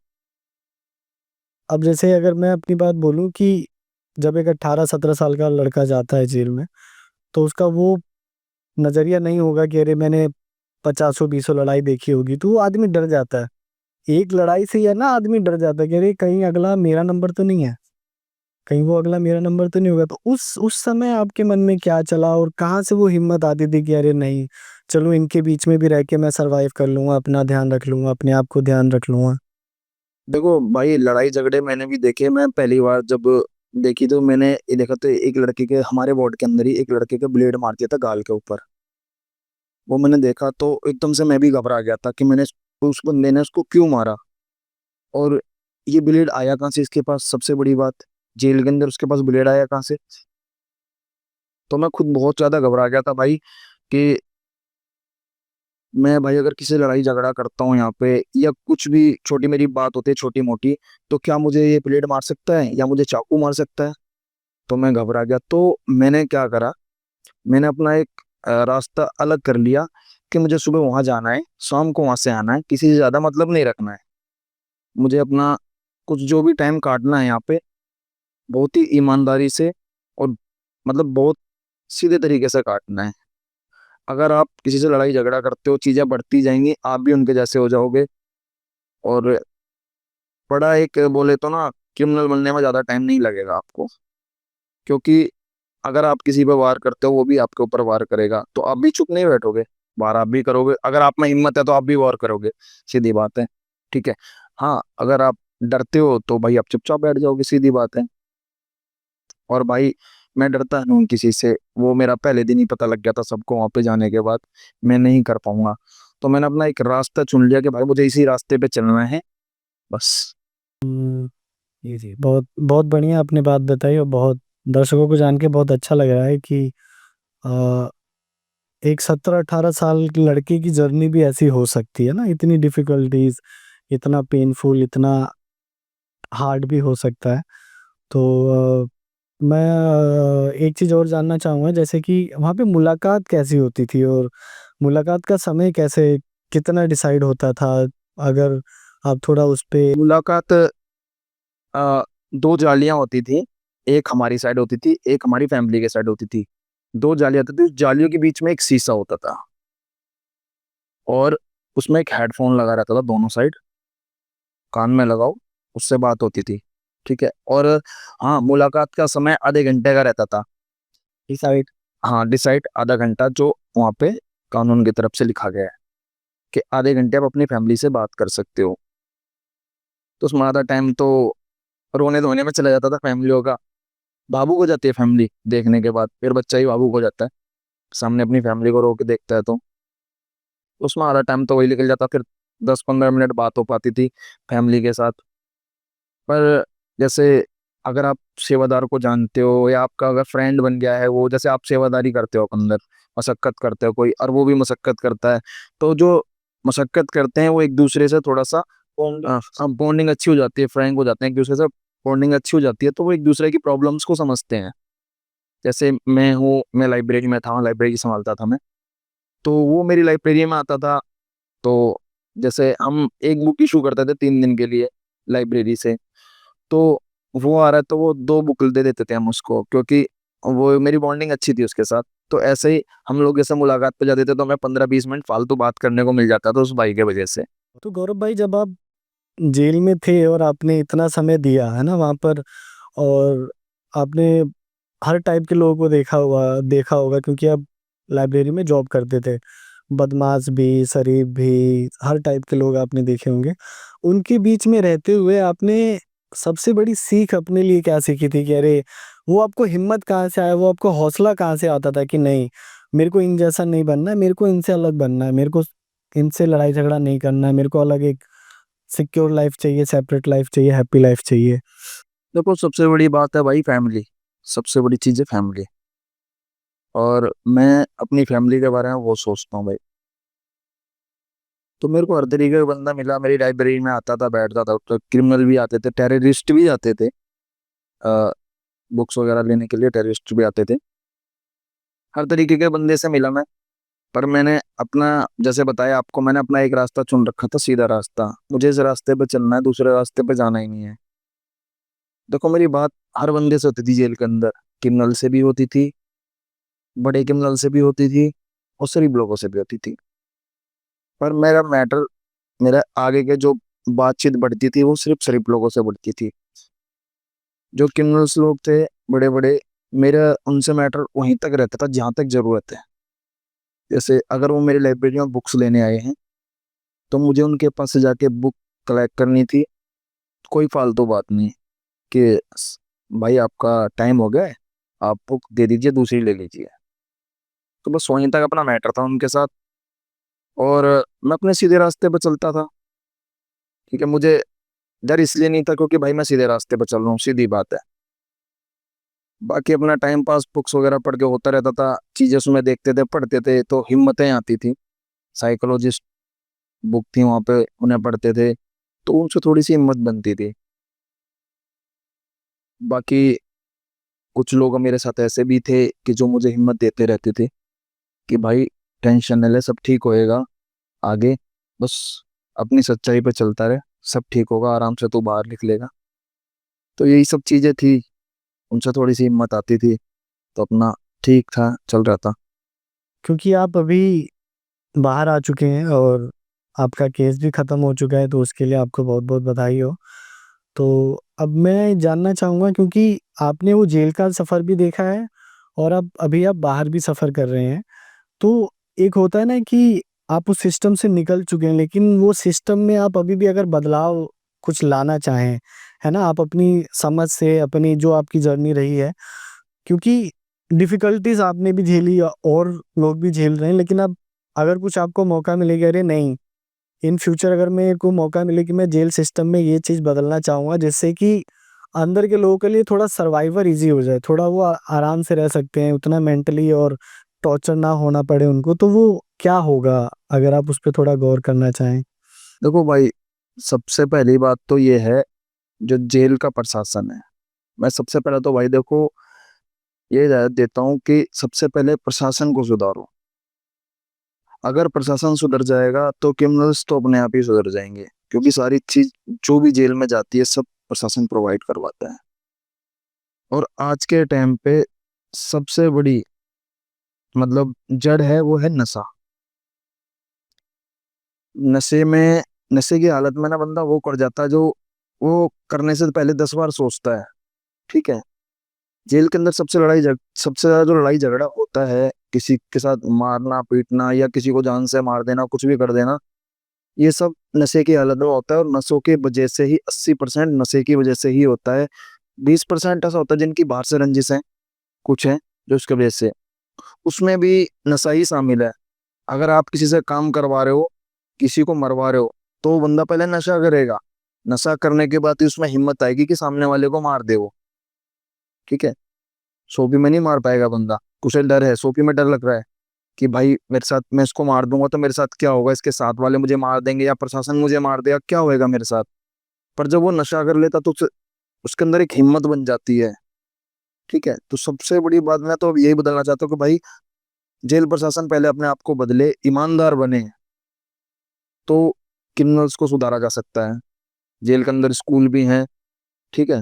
अब जैसे अगर मैं अपनी बात बोलूं कि जब एक 18-17 साल का लड़का जाता है जेल में, तो उसका वो नजरिया नहीं होगा कि अरे मैंने 50-20 लड़ाई देखी होगी, तो वो आदमी डर जाता है। एक लड़ाई से ही है ना, आदमी डर जाता है कि अरे कहीं अगला मेरा नंबर तो नहीं है, कहीं वो अगला मेरा नंबर तो नहीं होगा। तो उस समय आपके मन में क्या चला और कहाँ से वो हिम्मत आती थी कि अरे नहीं, चलो इनके बीच में भी रह के मैं सरवाइव कर लूंगा, अपना ध्यान रख लूंगा, अपने आप को ध्यान रख लूंगा। देखो भाई, लड़ाई झगड़े मैंने भी देखे। मैं पहली बार जब देखी तो मैंने ये देखा, तो एक लड़के के, हमारे वार्ड के अंदर ही एक लड़के के ब्लेड मार दिया था गाल के ऊपर। वो मैंने देखा तो एकदम से मैं भी घबरा गया था कि मैंने उस बंदे ने उसको क्यों मारा, और ये ब्लेड आया कहाँ से इसके पास, सबसे बड़ी बात। जेल के अंदर उसके पास ब्लेड आया कहाँ से? तो मैं खुद बहुत ज्यादा घबरा गया था भाई कि मैं भाई अगर किसी से लड़ाई झगड़ा करता हूँ यहाँ पे, या कुछ भी छोटी मेरी बात होती है छोटी मोटी, तो क्या मुझे ये ब्लेड मार सकता है या मुझे चाकू मार सकता है? तो मैं घबरा गया। तो मैंने क्या करा, मैंने अपना एक रास्ता अलग कर लिया कि मुझे सुबह वहां जाना है, शाम को वहां से आना है, किसी से ज्यादा मतलब नहीं रखना है। मुझे अपना कुछ जो भी टाइम काटना है यहाँ पे, बहुत ही ईमानदारी से और मतलब बहुत सीधे तरीके से काटना है। अगर आप किसी से लड़ाई झगड़ा करते हो, चीजें बढ़ती जाएंगी, आप भी उनके जैसे हो जाओगे। और बड़ा एक बोले तो ना, क्रिमिनल बनने में ज्यादा टाइम नहीं लगेगा आपको। क्योंकि अगर आप किसी पर वार करते हो, वो भी आपके ऊपर वार करेगा, तो आप भी चुप नहीं बैठोगे, वार आप भी करोगे। अगर आप में हिम्मत है तो आप भी वार करोगे, सीधी बात है। ठीक है। हाँ, अगर आप डरते हो तो भाई आप चुपचाप बैठ जाओगे, सीधी बात है। और भाई मैं डरता नहीं हूँ किसी से, वो मेरा पहले दिन ही पता लग गया था सबको वहां पे जाने के बाद, मैं नहीं कर पाऊंगा। तो मैंने अपना एक रास्ता चुन लिया कि भाई मुझे इसी रास्ते पे चलना है, बस। जी जी, बहुत बहुत बढ़िया आपने बात बताई, और बहुत दर्शकों को जान के बहुत अच्छा लग रहा है कि अ, एक 17-18 साल की लड़की की जर्नी भी ऐसी हो सकती है ना, इतनी डिफिकल्टीज, इतना पेनफुल, इतना हार्ड भी हो सकता है। तो मैं एक चीज़ और जानना चाहूँगा, जैसे कि वहाँ पे मुलाकात कैसी होती थी, और मुलाकात का समय कैसे, कितना डिसाइड होता था, अगर आप थोड़ा उस पे। मुलाकात अ, दो जालियां होती थी, एक हमारी साइड होती थी, एक हमारी फैमिली के साइड होती थी। दो जालियां होती थी, उस जालियों के बीच में एक शीशा होता था, और उसमें एक हेडफोन लगा रहता था दोनों साइड, कान में लगाओ, उससे बात होती थी। ठीक है। और हाँ, मुलाकात का समय आधे घंटे का रहता था, डिसाइड। हाँ, डिसाइड आधा घंटा, जो वहाँ पे कानून की तरफ से लिखा गया है कि आधे घंटे आप अपनी फैमिली से बात कर सकते हो। तो उसमें आधा टाइम तो रोने धोने में चला जाता था फैमिलियों का। भावुक हो जाती है फैमिली देखने के बाद, फिर बच्चा ही भावुक हो जाता है सामने अपनी फैमिली को रो के देखता है। तो उसमें आधा टाइम तो वही निकल जाता, फिर 10-15 मिनट बात हो पाती थी फैमिली के साथ। पर जैसे अगर आप सेवादार को जानते हो, या आपका अगर फ्रेंड बन गया है वो, जैसे आप सेवादारी करते हो अंदर, मशक्कत करते हो कोई, और वो भी मशक्कत करता है, तो जो मशक्कत करते हैं वो एक दूसरे से थोड़ा सा बॉन्डिंग अच्छी हो जाती है, फ्रैंक हो जाते हैं एक दूसरे से, बॉन्डिंग अच्छी हो जाती है, तो वो एक दूसरे की प्रॉब्लम्स को समझते हैं। जैसे मैं लाइब्रेरी में था, लाइब्रेरी संभालता था मैं, तो वो मेरी लाइब्रेरी में आता था। तो जैसे हम एक बुक इशू करते थे 3 दिन के लिए लाइब्रेरी से, तो वो आ रहा है तो वो 2 बुक दे देते थे हम उसको, क्योंकि वो मेरी बॉन्डिंग अच्छी थी उसके साथ। तो ऐसे ही हम लोग जैसे मुलाकात पे जाते थे, तो हमें 15-20 मिनट फालतू बात करने को मिल जाता था उस भाई के वजह से। तो गौरव भाई, जब आप जेल में थे और आपने इतना समय दिया है ना वहाँ पर, और आपने हर टाइप के लोगों को देखा होगा, क्योंकि आप लाइब्रेरी में जॉब करते थे, बदमाश भी, शरीफ भी, हर टाइप के लोग आपने देखे होंगे। उनके बीच में रहते हुए आपने सबसे बड़ी सीख अपने लिए क्या सीखी थी, कि अरे वो आपको हिम्मत कहाँ से आया, वो आपको हौसला कहाँ से आता था कि नहीं, मेरे को इन जैसा नहीं बनना है, मेरे को इनसे अलग बनना है, मेरे को इनसे लड़ाई झगड़ा नहीं करना है, मेरे को अलग एक सिक्योर लाइफ चाहिए, सेपरेट लाइफ चाहिए, हैप्पी लाइफ चाहिए। देखो, सबसे बड़ी बात है भाई फैमिली, सबसे बड़ी चीज़ है फैमिली। और मैं अपनी फैमिली के बारे में वो सोचता हूँ भाई। तो मेरे को हर तरीके का बंदा मिला, मेरी लाइब्रेरी में आता था, बैठता था, तो क्रिमिनल भी आते थे, टेररिस्ट भी आते थे, बुक्स वगैरह लेने के लिए टेररिस्ट भी आते थे। हर तरीके के बंदे से मिला मैं। पर मैंने अपना, जैसे बताया आपको, मैंने अपना एक रास्ता चुन रखा था, सीधा रास्ता। मुझे इस रास्ते पे चलना है, दूसरे रास्ते पे जाना ही नहीं है। देखो, मेरी बात हर बंदे से होती थी जेल के अंदर, क्रिमिनल से भी होती थी, बड़े क्रिमिनल से भी होती थी, और शरीफ लोगों से भी होती थी। पर मेरा मैटर, मेरा आगे के जो बातचीत बढ़ती थी वो सिर्फ शरीफ लोगों से बढ़ती थी। जो क्रिमिनल्स लोग थे बड़े बड़े, मेरा उनसे मैटर वहीं तक रहता था जहां तक जरूरत है। जैसे अगर वो मेरी लाइब्रेरी में बुक्स लेने आए हैं, तो मुझे उनके पास से जाके बुक कलेक्ट करनी थी। कोई फालतू बात नहीं कि भाई आपका टाइम हो गया है, आप बुक दे दीजिए, दूसरी ले लीजिए। तो बस वहीं तक अपना मैटर था उनके साथ, और मैं अपने सीधे रास्ते पर चलता था। ठीक है। मुझे डर इसलिए नहीं था क्योंकि भाई मैं सीधे रास्ते पर चल रहा हूँ, सीधी बात है। बाकी अपना टाइम पास बुक्स वगैरह पढ़ के होता रहता था, चीजें उसमें देखते थे, पढ़ते थे, तो हिम्मतें आती थी। साइकोलॉजिस्ट बुक थी वहाँ पे, उन्हें पढ़ते थे तो उनसे थोड़ी सी हिम्मत बनती थी। बाकी कुछ लोग मेरे साथ ऐसे भी थे कि जो मुझे हिम्मत देते रहते थे कि भाई टेंशन न ले, सब ठीक होएगा, आगे बस अपनी सच्चाई पे चलता रहे, सब ठीक होगा, आराम से तू बाहर निकलेगा। तो यही सब चीजें थी, उनसे थोड़ी सी हिम्मत आती थी, तो अपना ठीक था, चल रहा था। क्योंकि आप अभी बाहर आ चुके हैं और आपका केस भी ख़त्म हो चुका है, तो उसके लिए आपको बहुत-बहुत बधाई हो। तो अब मैं जानना चाहूँगा, क्योंकि आपने वो जेल का सफ़र भी देखा है और अब अभी आप बाहर भी सफ़र कर रहे हैं। तो एक होता है ना कि आप उस सिस्टम से निकल चुके हैं, लेकिन वो सिस्टम में आप अभी भी अगर बदलाव कुछ लाना चाहें, है ना? आप अपनी समझ से, अपनी जो आपकी जर्नी रही है, क्योंकि डिफ़िकल्टीज़ आपने भी झेली और लोग भी झेल रहे हैं, लेकिन अब अगर कुछ आपको मौका मिले कि अरे नहीं, इन फ्यूचर अगर मेरे को मौका मिले कि मैं जेल सिस्टम में ये चीज़ बदलना चाहूँगा, जिससे कि अंदर के लोगों के लिए थोड़ा सर्वाइवर ईज़ी हो जाए, थोड़ा वो आराम से रह सकते हैं, उतना मेंटली और टॉर्चर ना होना पड़े उनको, तो वो क्या होगा? अगर आप उस पे थोड़ा गौर करना चाहें। देखो भाई, सबसे पहली बात तो ये है, जो जेल का प्रशासन है, मैं सबसे पहले तो भाई देखो ये हिदायत देता हूँ कि सबसे पहले प्रशासन को सुधारो। अगर प्रशासन सुधर जाएगा तो क्रिमिनल्स तो अपने आप ही सुधर जाएंगे, क्योंकि सारी चीज जो भी जेल में जाती है सब प्रशासन प्रोवाइड करवाता है। और आज के टाइम पे सबसे बड़ी मतलब जड़ है वो है नशा। नशे में, नशे की हालत में ना बंदा वो कर जाता है जो वो करने से पहले 10 बार सोचता है। ठीक है। जेल के अंदर सबसे ज्यादा जो लड़ाई झगड़ा होता है, किसी के साथ मारना पीटना या किसी को जान से मार देना, कुछ भी कर देना, ये सब नशे की हालत में होता है। और नशों की वजह से ही 80% नशे की वजह से ही होता है। 20% ऐसा होता है जिनकी बाहर से रंजिश है, कुछ है जो उसके वजह से, उसमें भी नशा ही शामिल है। अगर आप किसी से काम करवा रहे हो, किसी को मरवा रहे हो, तो वो बंदा पहले नशा करेगा। नशा करने के बाद ही उसमें हिम्मत आएगी कि सामने वाले को मार दे वो। ठीक है। सोफी में नहीं मार पाएगा बंदा, उसे डर है, सोफी में डर लग रहा है कि भाई मेरे साथ, मैं इसको मार दूंगा तो मेरे साथ क्या होगा, इसके साथ वाले मुझे मार देंगे या प्रशासन मुझे मार देगा, क्या होएगा मेरे साथ। पर जब वो नशा कर लेता तो उसके अंदर एक हिम्मत बन जाती है। ठीक है। तो सबसे बड़ी बात मैं तो अब यही बदलना चाहता हूँ कि भाई जेल प्रशासन पहले अपने आप को बदले, ईमानदार बने, तो क्रिमिनल्स को सुधारा जा सकता है। जेल के अंदर स्कूल भी हैं। ठीक है।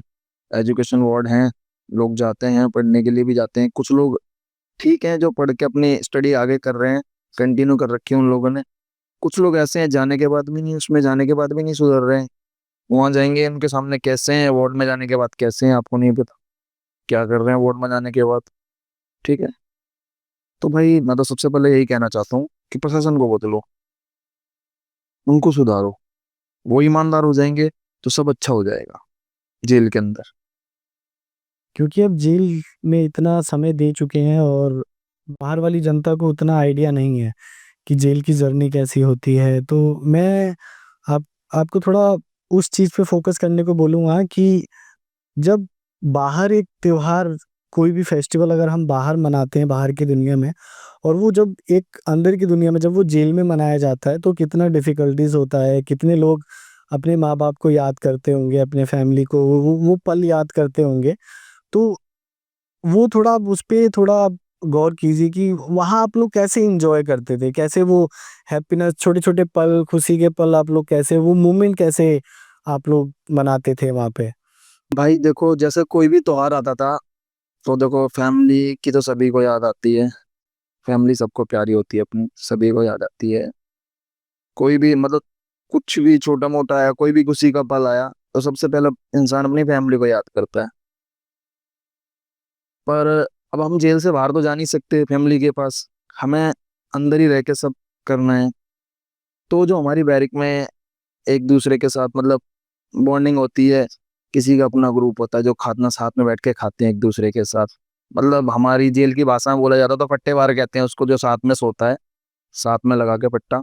एजुकेशन वार्ड हैं, लोग जाते हैं पढ़ने के लिए भी जाते हैं। कुछ लोग ठीक हैं जो पढ़ के अपनी स्टडी आगे कर रहे हैं, कंटिन्यू कर रखी है उन लोगों ने। कुछ लोग ऐसे हैं जाने के बाद भी नहीं, उसमें जाने के बाद भी नहीं सुधर रहे हैं। वहां जाएंगे उनके सामने कैसे हैं, वार्ड में जाने के बाद कैसे हैं, आपको नहीं पता क्या कर रहे हैं वार्ड में जाने के बाद। ठीक है। तो भाई मैं तो सबसे पहले यही कहना चाहता हूँ कि प्रशासन को बदलो, उनको सुधारो, वो ईमानदार हो जाएंगे तो सब अच्छा हो जाएगा जेल के अंदर। क्योंकि अब जेल में इतना समय दे चुके हैं और बाहर वाली जनता को उतना आइडिया नहीं है कि जेल की जर्नी कैसी होती है। तो मैं आप आपको थोड़ा उस चीज़ पे फ़ोकस करने को बोलूँगा कि जब बाहर एक त्योहार, कोई भी फेस्टिवल अगर हम बाहर मनाते हैं बाहर की दुनिया में, और वो जब एक अंदर की दुनिया में जब वो जेल में मनाया जाता है, तो कितना डिफ़िकल्टीज़ होता है, कितने लोग अपने माँ-बाप को याद करते होंगे, अपने फैमिली को वो पल याद करते होंगे। तो वो थोड़ा आप उसपे थोड़ा आप गौर कीजिए कि वहाँ आप लोग कैसे एन्जॉय करते थे? कैसे वो हैप्पीनेस, छोटे-छोटे पल, खुशी के पल आप लोग कैसे, वो मोमेंट कैसे आप लोग मनाते थे वहाँ पे? भाई देखो, जैसे कोई भी त्योहार आता था तो देखो फैमिली की तो सभी को याद आती है। फैमिली सबको प्यारी होती है अपनी, सभी को याद आती है। कोई भी मतलब कुछ भी छोटा मोटा आया, कोई भी खुशी का पल आया, तो सबसे पहले इंसान अपनी फैमिली को याद करता है। पर अब हम जेल से बाहर तो जा नहीं सकते फैमिली के पास, हमें अंदर ही रह के सब करना है। तो जो हमारी बैरिक में एक दूसरे के साथ मतलब बॉन्डिंग होती है, किसी का अपना ग्रुप होता है जो खाना साथ में बैठ के खाते हैं एक दूसरे के साथ। मतलब हमारी जेल की भाषा में बोला जाता तो फट्टे बार कहते हैं उसको, जो साथ में सोता है, साथ में लगा के पट्टा।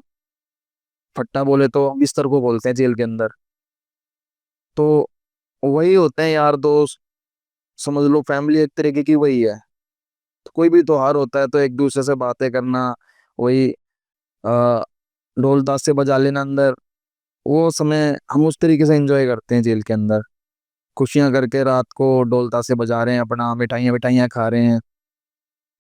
फट्टा बोले तो बिस्तर को बोलते हैं जेल के अंदर। तो वही होते हैं यार दोस्त, समझ लो फैमिली एक तरीके की वही है। तो कोई भी त्योहार होता है तो एक दूसरे से बातें करना, वही आ, ढोल ताशे बजा लेना अंदर, वो समय हम उस तरीके से एंजॉय करते हैं जेल के अंदर। खुशियां करके रात को ढोल ताशे बजा रहे हैं, अपना मिठाइयाँ मिठाइयाँ खा रहे हैं,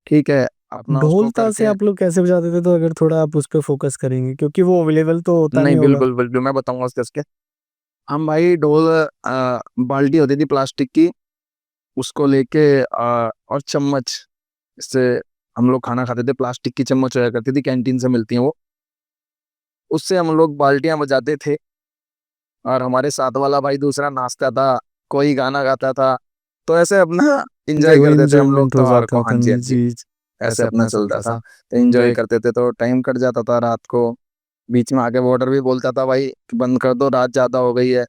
ठीक है, अपना उसको ढोल ताशे करके। आप लोग कैसे बजाते थे? तो अगर थोड़ा आप उस पर फोकस करेंगे, क्योंकि वो अवेलेबल तो होता नहीं, नहीं होगा। बिल्कुल बिल्कुल मैं बताऊंगा उसके उसके। हम भाई ढोल, बाल्टी होती थी प्लास्टिक की, उसको लेके और चम्मच, इससे हम लोग खाना खाते थे, प्लास्टिक की चम्मच होया करती थी, कैंटीन से मिलती हैं वो, उससे हम लोग बाल्टियां बजाते थे। और हमारे साथ वाला भाई दूसरा नाचता था, कोई गाना गाता था, तो ऐसे अपना एंजॉय वो करते थे हम लोग इंजॉयमेंट हो त्योहार जाता को। हाँ था जी, हाँ जी, जी। ऐसे ऐसे अपना अपना चलता चलता था। था। तो एंजॉय करते थे तो टाइम कट जाता था रात को। बीच में आके वार्डर भी बोलता था भाई कि बंद कर दो, रात ज्यादा हो गई है।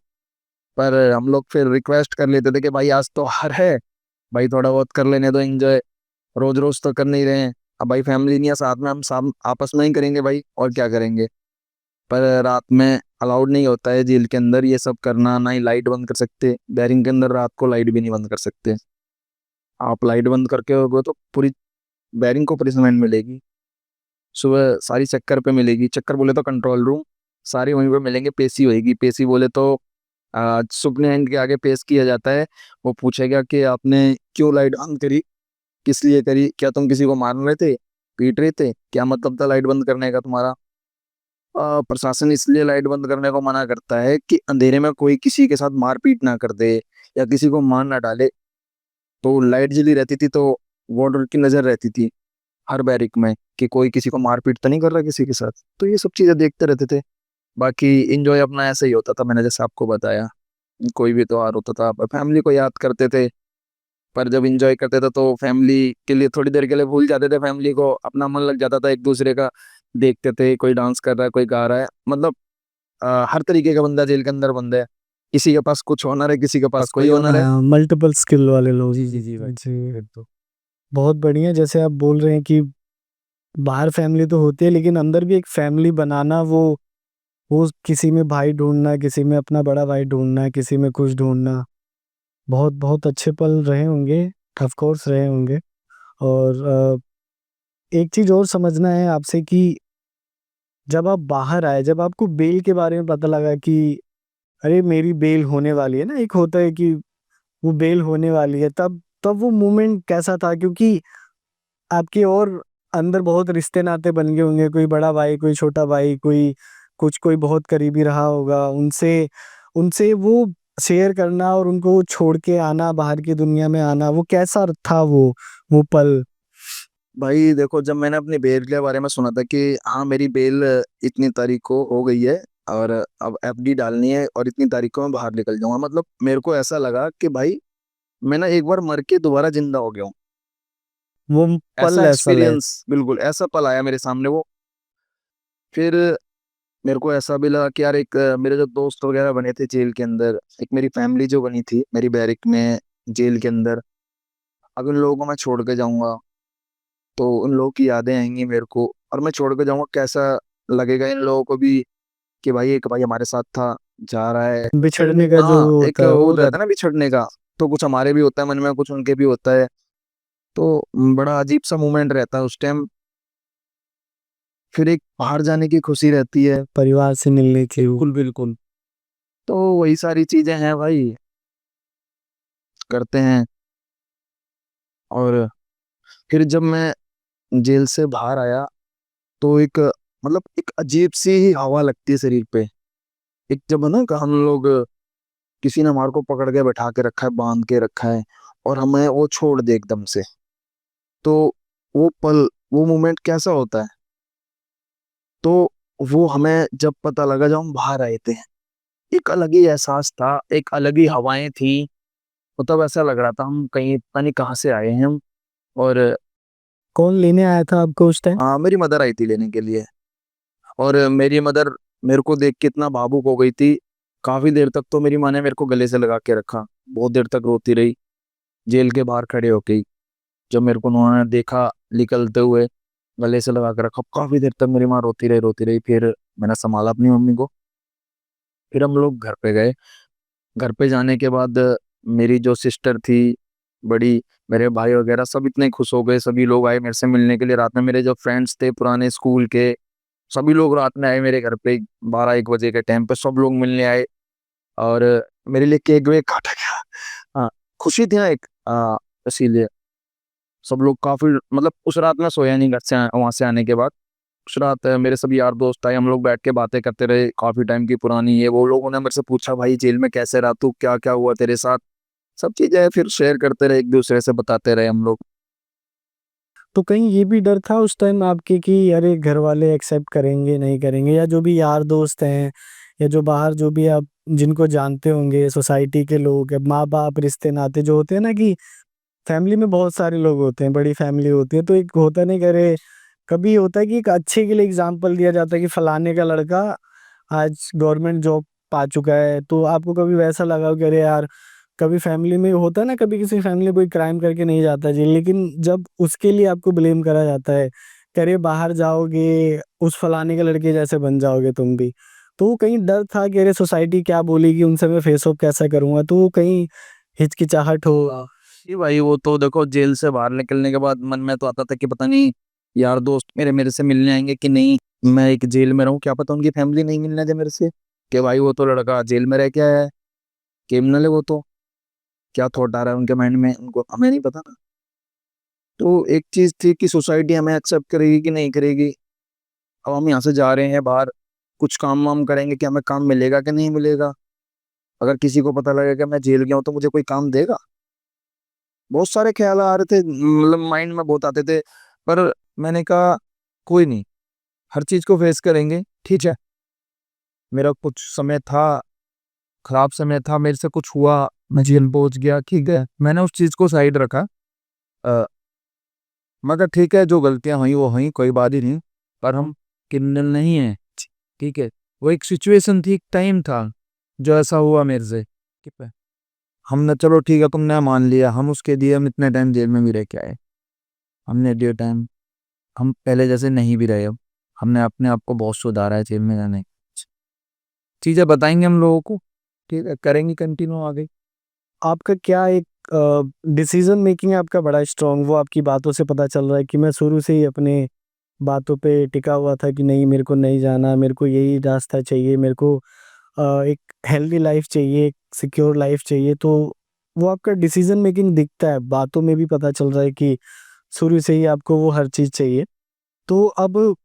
पर हम लोग फिर रिक्वेस्ट कर लेते थे कि भाई आज तो हर है, भाई थोड़ा बहुत कर लेने दो एंजॉय, रोज रोज तो कर नहीं रहे हैं। अब भाई फैमिली नहीं है साथ में, हम साथ आपस में ही करेंगे भाई, और क्या करेंगे। पर रात में अलाउड नहीं होता है जेल के अंदर ये सब करना, ना ही लाइट बंद कर सकते, बैरिंग के अंदर रात को लाइट भी नहीं बंद कर सकते। आप लाइट बंद करके होगे तो पूरी बैरिंग को पनिशमेंट मिलेगी। सुबह सारी चक्कर पे मिलेगी, चक्कर बोले तो कंट्रोल रूम, सारी वहीं पे मिलेंगे। पेशी होएगी, पेशी बोले तो सुप्रीटेंडेंट के आगे पेश किया जाता है। वो पूछेगा कि आपने क्यों लाइट बंद करी, किस लिए करी, क्या तुम किसी को मार रहे थे, पीट रहे थे, क्या मतलब था लाइट बंद करने का तुम्हारा। प्रशासन इसलिए लाइट बंद करने को मना करता है कि अंधेरे में कोई किसी के साथ मारपीट ना कर दे या किसी को मार ना डाले। तो लाइट जली रहती थी तो वार्डन की नजर रहती थी हर बैरिक में कि कोई किसी को मारपीट तो नहीं कर रहा किसी के साथ। तो ये सब चीजें देखते रहते थे। बाकी इंजॉय अपना ऐसे ही होता था, मैंने जैसे आपको बताया। कोई भी त्योहार होता था फैमिली को याद करते थे। पर जब इंजॉय करते थे तो फैमिली के लिए थोड़ी देर के लिए भूल जाते थे, फैमिली को अपना मन लग जाता था एक दूसरे का। देखते थे कोई डांस कर रहा है, कोई गा रहा है, मतलब हर तरीके का बंदा जेल के अंदर बंदा है। किसी के पास कुछ ऑनर है, किसी के पास कोई ऑनर है। मल्टीपल स्किल वाले लोग। जी जी जी भाई। जी। फिर तो बहुत बढ़िया। जैसे आप बोल रहे हैं कि बाहर फैमिली तो होती है, लेकिन अंदर भी एक फैमिली बनाना, वो किसी में भाई ढूंढना, किसी में अपना बड़ा भाई ढूंढना, किसी में कुछ ढूंढना, बहुत बहुत अच्छे पल रहे होंगे। ऑफ कोर्स रहे होंगे। और एक चीज और समझना है आपसे कि जब आप बाहर आए, जब आपको बेल के बारे में पता लगा कि अरे मेरी बेल होने वाली है ना, एक होता है कि वो बेल होने वाली है, तब तब वो मोमेंट कैसा था? क्योंकि आपके और अंदर बहुत रिश्ते नाते बन गए होंगे, कोई बड़ा भाई, कोई छोटा भाई, कोई बहुत करीबी रहा होगा, उनसे उनसे वो शेयर करना और उनको छोड़ के आना, बाहर की दुनिया में आना, वो कैसा था वो पल? भाई देखो, जब मैंने अपनी बेल के बारे में सुना था कि हाँ मेरी बेल इतनी तारीख को हो गई है और अब एफडी डालनी है और इतनी तारीख को मैं बाहर निकल जाऊंगा, मतलब मेरे को ऐसा लगा कि भाई मैं ना एक बार मर के दोबारा जिंदा हो गया हूँ। वो ऐसा पल ऐसा लग। एक्सपीरियंस, बिल्कुल ऐसा पल आया मेरे सामने वो। फिर मेरे को ऐसा भी लगा कि यार एक मेरे जो दोस्त वगैरह बने थे जेल के अंदर, एक मेरी फैमिली जो बनी थी मेरी बैरिक में जेल के अंदर, अब उन लोगों को मैं छोड़ के जाऊंगा तो उन लोगों की यादें आएंगी मेरे को, और मैं छोड़ के जाऊंगा कैसा लगेगा इन लोगों को भी कि भाई एक भाई हमारे साथ था, जा रहा है। बिछड़ने का जो हाँ, वो एक होता है वो वो रहता है ना बिछड़ने का, तो कुछ हमारे भी होता है मन में, कुछ उनके भी होता है। तो बड़ा अजीब सा मोमेंट रहता है उस टाइम। फिर एक बाहर जाने की खुशी रहती है। परिवार से मिलने की वो। बिल्कुल बिल्कुल। तो वही सारी चीजें हैं भाई, करते हैं। और फिर जब मैं जेल से बाहर आया तो एक, मतलब एक अजीब सी ही हवा लगती है शरीर पे। एक जब है ना कि हम लोग, किसी ने हमारे को पकड़ के बैठा के रखा है, बांध के रखा है, और हमें वो छोड़ दे एकदम से, तो वो पल, वो मोमेंट कैसा होता है। तो वो हमें जब पता लगा जब हम बाहर आए थे, एक अलग ही एहसास था, एक अलग ही हवाएं थी। तो तब ऐसा लग रहा था हम कहीं पता नहीं कहाँ से आए हैं हम। और कौन लेने आया था आपको उस टाइम? मेरी मदर आई थी लेने के लिए। और मेरी मदर मेरे को देख के इतना भावुक हो गई थी, काफी देर तक तो मेरी माँ ने मेरे को गले से लगा के रखा, बहुत देर तक रोती रही जेल के बाहर खड़े होके ही। जब मेरे को उन्होंने देखा निकलते हुए, गले से लगा के रखा, काफी देर तक मेरी माँ रोती रही रोती रही। फिर मैंने संभाला अपनी मम्मी को। फिर हम लोग घर पे गए। घर पे जाने के बाद मेरी जो सिस्टर थी, बड़ी, मेरे भाई वगैरह सब इतने खुश हो गए, सभी लोग आए मेरे से मिलने के लिए रात में। मेरे जो फ्रेंड्स थे पुराने स्कूल के, सभी लोग रात में आए मेरे घर पे, 12-1 बजे के टाइम पे सब लोग मिलने आए। और मेरे लिए केक वेक काटा गया। हाँ, खुशी थी ना एक, इसीलिए सब लोग काफी, मतलब उस रात में सोया नहीं घर से वहां से आने के बाद। उस रात मेरे सभी यार दोस्त आए, हम लोग बैठ के बातें करते रहे काफी टाइम की पुरानी। ये वो लोगों ने मेरे से पूछा, भाई जेल में कैसे रहा तू, क्या क्या हुआ तेरे साथ, सब चीजें फिर शेयर करते रहे, एक दूसरे से बताते रहे हम लोग। तो कहीं ये भी डर था उस टाइम आपके कि अरे घर वाले एक्सेप्ट करेंगे नहीं करेंगे, या जो भी यार दोस्त हैं या जो बाहर जो भी आप जिनको जानते होंगे सोसाइटी के लोग, माँ बाप, रिश्ते नाते जो होते हैं ना, कि फैमिली में बहुत सारे लोग होते हैं, बड़ी फैमिली होती है, तो एक होता नहीं करे, कभी होता है कि एक अच्छे के लिए एग्जाम्पल दिया जाता है कि फलाने का लड़का आज गवर्नमेंट जॉब पा चुका है, तो आपको कभी वैसा लगा हो कि अरे यार, कभी फैमिली में होता है ना, कभी किसी फैमिली में कोई क्राइम करके नहीं जाता जेल, लेकिन जब उसके लिए आपको ब्लेम करा जाता है कि अरे बाहर जाओगे उस फलाने के लड़के जैसे बन जाओगे तुम भी, तो वो कहीं डर था कि अरे सोसाइटी क्या बोलेगी, उनसे मैं फेस ऑफ कैसा करूंगा, तो वो कहीं हिचकिचाहट हो। जी भाई, वो तो देखो जेल से बाहर निकलने के बाद मन में तो आता था कि पता नहीं यार दोस्त मेरे मेरे से मिलने आएंगे कि नहीं, मैं एक जेल में रहूं, क्या पता उनकी फैमिली नहीं मिलने दे मेरे से, कि भाई वो तो लड़का जेल में रह के आया है, क्रिमिनल है वो तो, क्या थॉट आ रहा है उनके माइंड में उनको हमें नहीं पता ना। तो एक चीज थी कि सोसाइटी हमें एक्सेप्ट करेगी कि नहीं करेगी। अब हम यहाँ से जा रहे हैं बाहर, कुछ काम वाम करेंगे कि हमें काम मिलेगा कि नहीं मिलेगा। अगर किसी को पता लगेगा कि मैं जेल गया हूँ तो मुझे कोई काम देगा। बहुत सारे ख्याल आ रहे थे, मतलब माइंड में बहुत आते थे। पर मैंने कहा कोई नहीं, हर चीज को फेस करेंगे, ठीक है। मेरा कुछ समय था, खराब समय था, मेरे से कुछ हुआ, मैं जेल पहुंच गया, ठीक है, मैंने उस चीज को साइड रखा। अ, मगर ठीक है, जो गलतियां हुई वो हुई, कोई बात ही नहीं। पर हम क्रिमिनल नहीं है, ठीक है। वो एक सिचुएशन थी, एक टाइम था जो ऐसा हुआ मेरे से, ठीक है। हमने, चलो ठीक है, तुमने मान लिया, हम उसके लिए हम इतने टाइम जेल में भी रह के आए। हमने ड्यू टाइम, हम पहले जैसे नहीं भी रहे अब। हमने अपने आप को बहुत सुधारा है जेल में जाने। चीज़ें बताएंगे हम लोगों को, ठीक है, करेंगे कंटिन्यू आगे। आपका क्या एक डिसीजन मेकिंग आपका बड़ा स्ट्रांग, वो आपकी बातों से पता चल रहा है कि मैं शुरू से ही अपने बातों पे टिका हुआ था कि नहीं, मेरे को नहीं जाना, मेरे को यही रास्ता चाहिए, मेरे को एक हेल्दी लाइफ चाहिए, एक सिक्योर लाइफ चाहिए, तो वो आपका डिसीजन मेकिंग दिखता है, बातों में भी पता चल रहा है कि शुरू से ही आपको वो हर चीज़ चाहिए। तो अब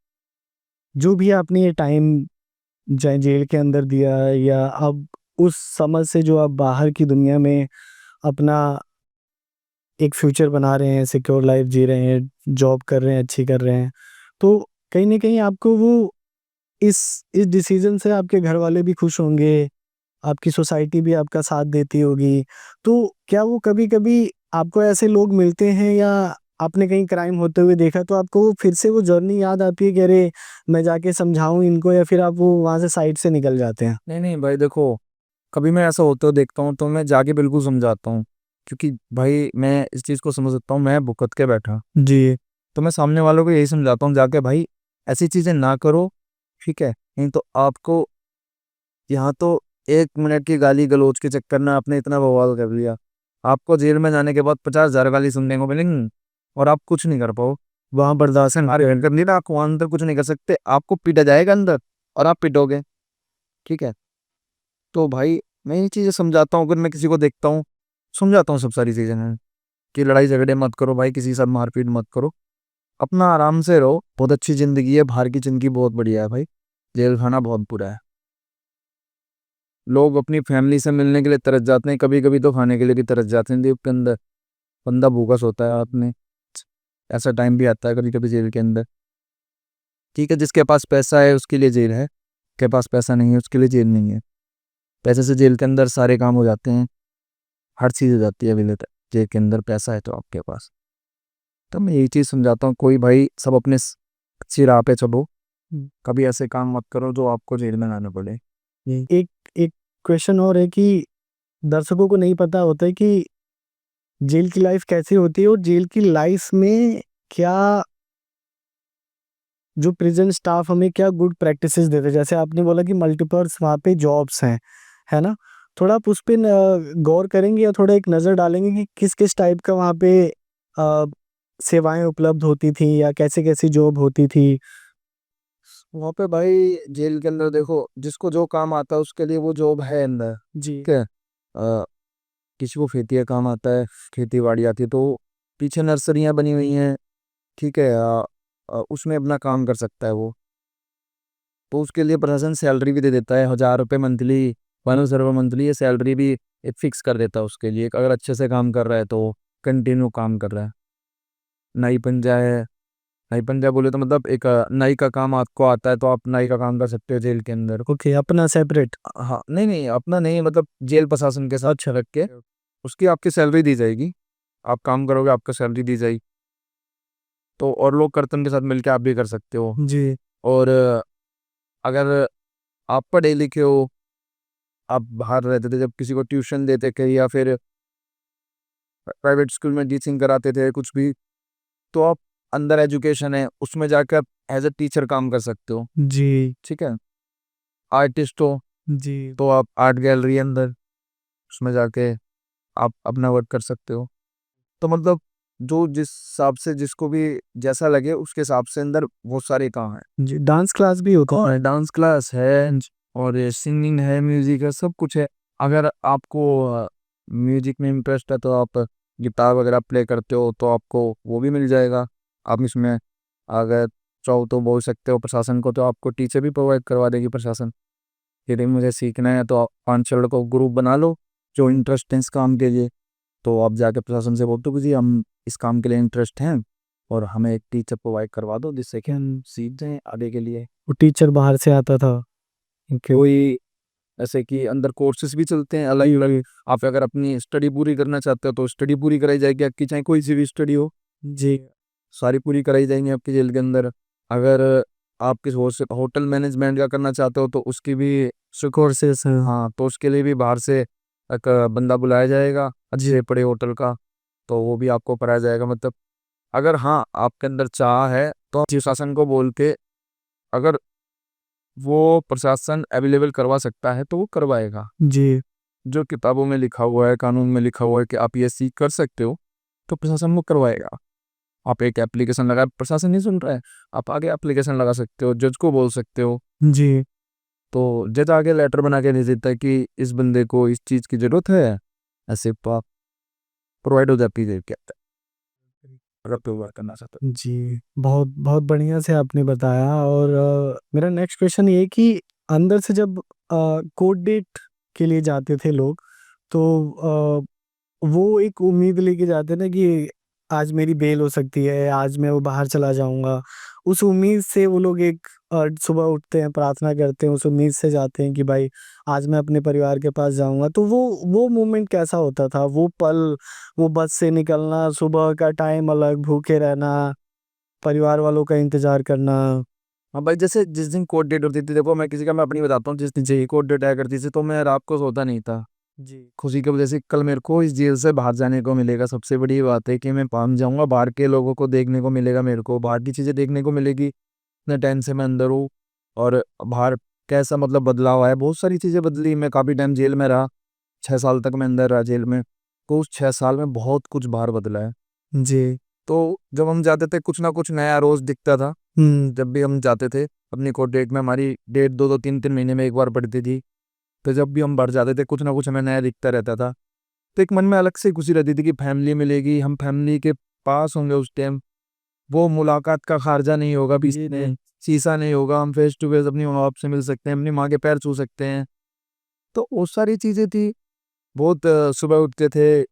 जो भी आपने ये टाइम जेल के अंदर दिया, या अब उस समझ से जो आप बाहर की दुनिया में अपना एक फ्यूचर बना रहे हैं, सिक्योर लाइफ जी रहे हैं, जॉब कर रहे हैं, अच्छी कर रहे हैं, तो कहीं न कहीं आपको वो इस इस डिसीज़न से आपके घर वाले भी खुश होंगे, आपकी सोसाइटी भी आपका साथ देती होगी। तो क्या वो कभी-कभी आपको ऐसे लोग मिलते हैं, या आपने कहीं क्राइम होते हुए देखा तो आपको वो फिर से वो जर्नी याद आती है कि अरे! मैं जाके समझाऊँ इनको, या फिर आप वो वहाँ से साइड से निकल जाते हैं? नहीं नहीं भाई, देखो, कभी मैं ऐसा होते हुए देखता हूँ तो मैं जाके बिल्कुल समझाता हूँ। क्योंकि भाई मैं इस चीज़ को समझ सकता हूँ, मैं भुगत के बैठा, जी। तो मैं सामने वालों को यही समझाता हूँ जाके, भाई ऐसी चीज़ें ना करो, ठीक है। नहीं तो आपको, यहाँ तो 1 मिनट की गाली गलौज के चक्कर में आपने इतना बवाल कर लिया, आपको जेल में जाने के बाद 50,000 गाली सुनने को मिलेंगी और आप कुछ नहीं कर पाओ। वहां बर्दाश्त है हमारे घर कर नहीं ना, आप वहां अंदर कुछ नहीं कर सकते, आपको पीटा जाएगा अंदर और आप पिटोगे, ठीक है। तो भाई मैं ये चीज़ें समझाता हूँ, अगर मैं किसी को देखता हूँ समझाता हूँ सब सारी चीज़ें मैं, कि लड़ाई झगड़े मत करो भाई, किसी के साथ मारपीट मत करो, अपना आराम से रहो, बहुत अच्छी जिंदगी है, बाहर की जिंदगी बहुत बढ़िया है भाई, जेल खाना बहुत बुरा है। लोग अपनी फैमिली से मिलने के लिए तरस जाते हैं, कभी कभी तो खाने के लिए भी तरस जाते हैं जेल के अंदर, बंदा भूखा सोता है रात में, ऐसा टाइम भी आता है कभी कभी जेल के अंदर। ठीक है, जिसके पास पैसा है उसके लिए जेल है, के पास पैसा नहीं है उसके लिए जेल नहीं है। पैसे से जेल के अंदर सारे काम हो जाते हैं, हर चीज़ हो जाती है अवेलेबल, जेल के अंदर पैसा है तो आपके पास। तो मैं यही चीज़ समझाता हूँ, कोई भाई सब अपने अच्छी राह पे चलो, कभी ऐसे काम मत करो जो आपको जेल में आना पड़े। एक एक क्वेश्चन और है कि दर्शकों को नहीं पता होता है कि जेल की लाइफ कैसी होती है, और जेल की लाइफ में क्या जो प्रिज़न स्टाफ हमें क्या गुड प्रैक्टिसेस देते हैं। जैसे आपने बोला कि मल्टीपर्स वहाँ पे जॉब्स हैं, है ना? थोड़ा आप उस पे गौर करेंगे या थोड़ा एक नज़र डालेंगे कि किस-किस टाइप का वहाँ पे अ, सेवाएँ उपलब्ध होती थी या कैसी-कैसी जॉब होती थी? वहाँ पे भाई जेल के अंदर देखो, जिसको जो काम आता है उसके लिए वो जॉब है अंदर। जी, ठीक है। किसी को खेती का काम आता है, खेती बाड़ी आती है, तो पीछे नर्सरियाँ बनी हुई हैं। ठीक है। उसमें अपना काम कर सकता है वो। तो उसके लिए प्रशासन सैलरी भी दे देता है, 1,000 रुपये मंथली, 1,000 रुपये मंथली ये सैलरी भी एक फिक्स कर देता है उसके लिए। अगर अच्छे से काम कर रहा है तो कंटिन्यू काम कर रहा है। नाई पंजा है। नाई पंजा बोले तो मतलब एक नाई का काम आपको आता है तो आप नाई का काम कर सकते हो जेल के अंदर। ओके, अपना सेपरेट। हाँ, नहीं नहीं, अपना नहीं, मतलब जेल प्रशासन के साथ अच्छा, रख के उसकी आपकी सैलरी दी जाएगी। आप काम करोगे, आपको सैलरी दी जाएगी। तो और लोग कर्तन के साथ मिलके आप भी कर सकते हो। जी, और अगर आप पढ़े लिखे हो, आप बाहर रहते थे, जब किसी को ट्यूशन देते थे या फिर प्राइवेट स्कूल में टीचिंग कराते थे कुछ भी, तो आप अंदर एजुकेशन है उसमें जाकर आप एज अ टीचर काम कर सकते हो। जी, ठीक है। आर्टिस्ट हो जी, तो आप आर्ट गैलरी अंदर उसमें जाके आप अपना वर्क कर सकते हो। तो मतलब जो जिस हिसाब से जिसको भी जैसा लगे उसके हिसाब से अंदर बहुत सारे काम है। जी, डांस क्लास भी होता और डांस क्लास है, है? जी, और सिंगिंग है, म्यूजिक है, सब कुछ है। अगर आपको म्यूजिक में इंटरेस्ट है तो आप गिटार वगैरह प्ले करते हो तो आपको वो भी मिल जाएगा। आप इसमें अगर चाहो तो बोल सकते हो प्रशासन को, तो आपको टीचर भी प्रोवाइड करवा देगी प्रशासन। यदि मुझे सीखना है तो आप 5-6 लड़कों को ग्रुप बना लो जो इंटरेस्ट है इस काम के लिए। तो आप जाके प्रशासन से बोल दो कि जी हम इस काम के लिए इंटरेस्ट हैं और हमें एक टीचर प्रोवाइड करवा दो जिससे कि हम सीख जाएं आगे के लिए। वो टीचर बाहर से आता था। ओके, कोई ऐसे कि अंदर कोर्सेज भी चलते हैं अलग अलग। आप अगर अपनी स्टडी पूरी करना चाहते हो तो स्टडी पूरी कराई जाएगी आपकी, चाहे कोई सी भी स्टडी हो, जी, सारी पूरी कराई जाएंगी आपकी जेल के अंदर। अगर आप किस होटल मैनेजमेंट का करना चाहते हो तो उसकी भी कोर्सेस हैं। हाँ, तो उसके लिए भी बाहर से एक बंदा बुलाया जाएगा जी, अच्छे बड़े होटल का, तो वो भी आपको कराया जाएगा। मतलब अगर हाँ आपके अंदर चाह है तो आप प्रशासन को बोल के, अगर वो प्रशासन अवेलेबल करवा सकता है तो वो करवाएगा। जी, जो किताबों में लिखा हुआ है, कानून में लिखा हुआ है कि आप ये सीख कर सकते हो, तो प्रशासन वो करवाएगा। आप एक एप्लीकेशन लगा, प्रशासन नहीं सुन रहा है, आप आगे एप्लीकेशन लगा सकते हो, जज को बोल सकते हो, जी, तो जज आगे लेटर बना के दे देता है कि इस बंदे को इस चीज़ की ज़रूरत है, ऐसे आप प्रोवाइड हो जाती है कहता है, अगर तो वर्क करना चाहते जी। बहुत बहुत बढ़िया से आपने बताया और मेरा नेक्स्ट क्वेश्चन ये है कि अंदर से जब कोर्ट डेट के लिए जाते थे लोग, तो वो एक उम्मीद लेके जाते हैं ना कि आज मेरी बेल हो सकती है, आज मैं वो बाहर चला जाऊँगा। उस उम्मीद से वो लोग एक सुबह उठते हैं, प्रार्थना करते हैं, उस उम्मीद से जाते हैं कि भाई आज मैं अपने परिवार के पास जाऊँगा। तो वो मोमेंट कैसा होता था? वो पल, वो बस से निकलना, सुबह का टाइम अलग, भूखे रहना, परिवार वालों का इंतज़ार करना। हाँ भाई, जैसे जिस दिन कोर्ट डेट होती थी, देखो मैं किसी का मैं अपनी बताता हूँ, जिस दिन से कोर्ट डेट आया करती थी तो मैं रात को सोता नहीं था जी। खुशी की वजह से। कल मेरे को इस जेल से बाहर जाने को मिलेगा, सबसे बड़ी बात है कि मैं पहुंच जाऊंगा, बाहर के लोगों को देखने को मिलेगा, मेरे को बाहर की चीज़ें देखने को मिलेगी। इतने टाइम से मैं अंदर हूँ और बाहर कैसा मतलब बदलाव आया, बहुत सारी चीज़ें बदली। मैं काफ़ी टाइम जेल में रहा, 6 साल तक मैं अंदर रहा जेल में, तो उस 6 साल में बहुत कुछ बाहर बदला है। जी। तो जब हम जाते थे कुछ ना कुछ नया रोज़ दिखता था। हुँ। जब भी हम जाते थे अपनी कोर्ट डेट में, हमारी डेट 2-2 3-3 महीने में एक बार पड़ती थी, तो जब भी हम बाहर जाते थे कुछ ना कुछ हमें नया दिखता रहता था। तो एक मन में अलग से खुशी रहती थी कि फैमिली मिलेगी, हम फैमिली के पास होंगे उस टाइम, वो मुलाकात का खारजा नहीं होगा बीच जी, में, जी। शीशा नहीं होगा, हम फेस टू फेस अपनी माँ बाप से मिल सकते हैं, अपनी माँ के पैर छू सकते हैं। तो वो सारी चीज़ें थी। बहुत सुबह उठते थे,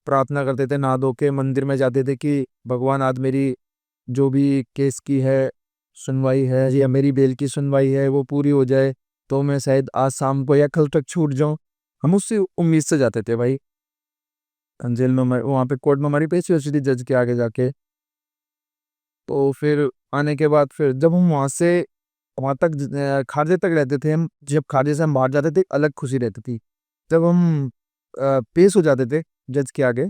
प्रार्थना करते थे, नहा धो के मंदिर में जाते थे कि भगवान आज मेरी जो भी केस की है सुनवाई है या मेरी बेल की सुनवाई है वो पूरी हो जाए, तो मैं शायद आज शाम को या कल तक छूट जाऊं। हम उससे उम्मीद से जाते थे भाई। जेल में वहाँ पे कोर्ट में हमारी पेशी होती थी जज के आगे जाके। तो फिर आने के बाद फिर जब हम वहाँ से वहाँ तक खारजे तक रहते थे हम, जब खारजे से हम बाहर जाते थे एक अलग खुशी रहती थी। जब हम पेश हो जाते थे जज के आगे,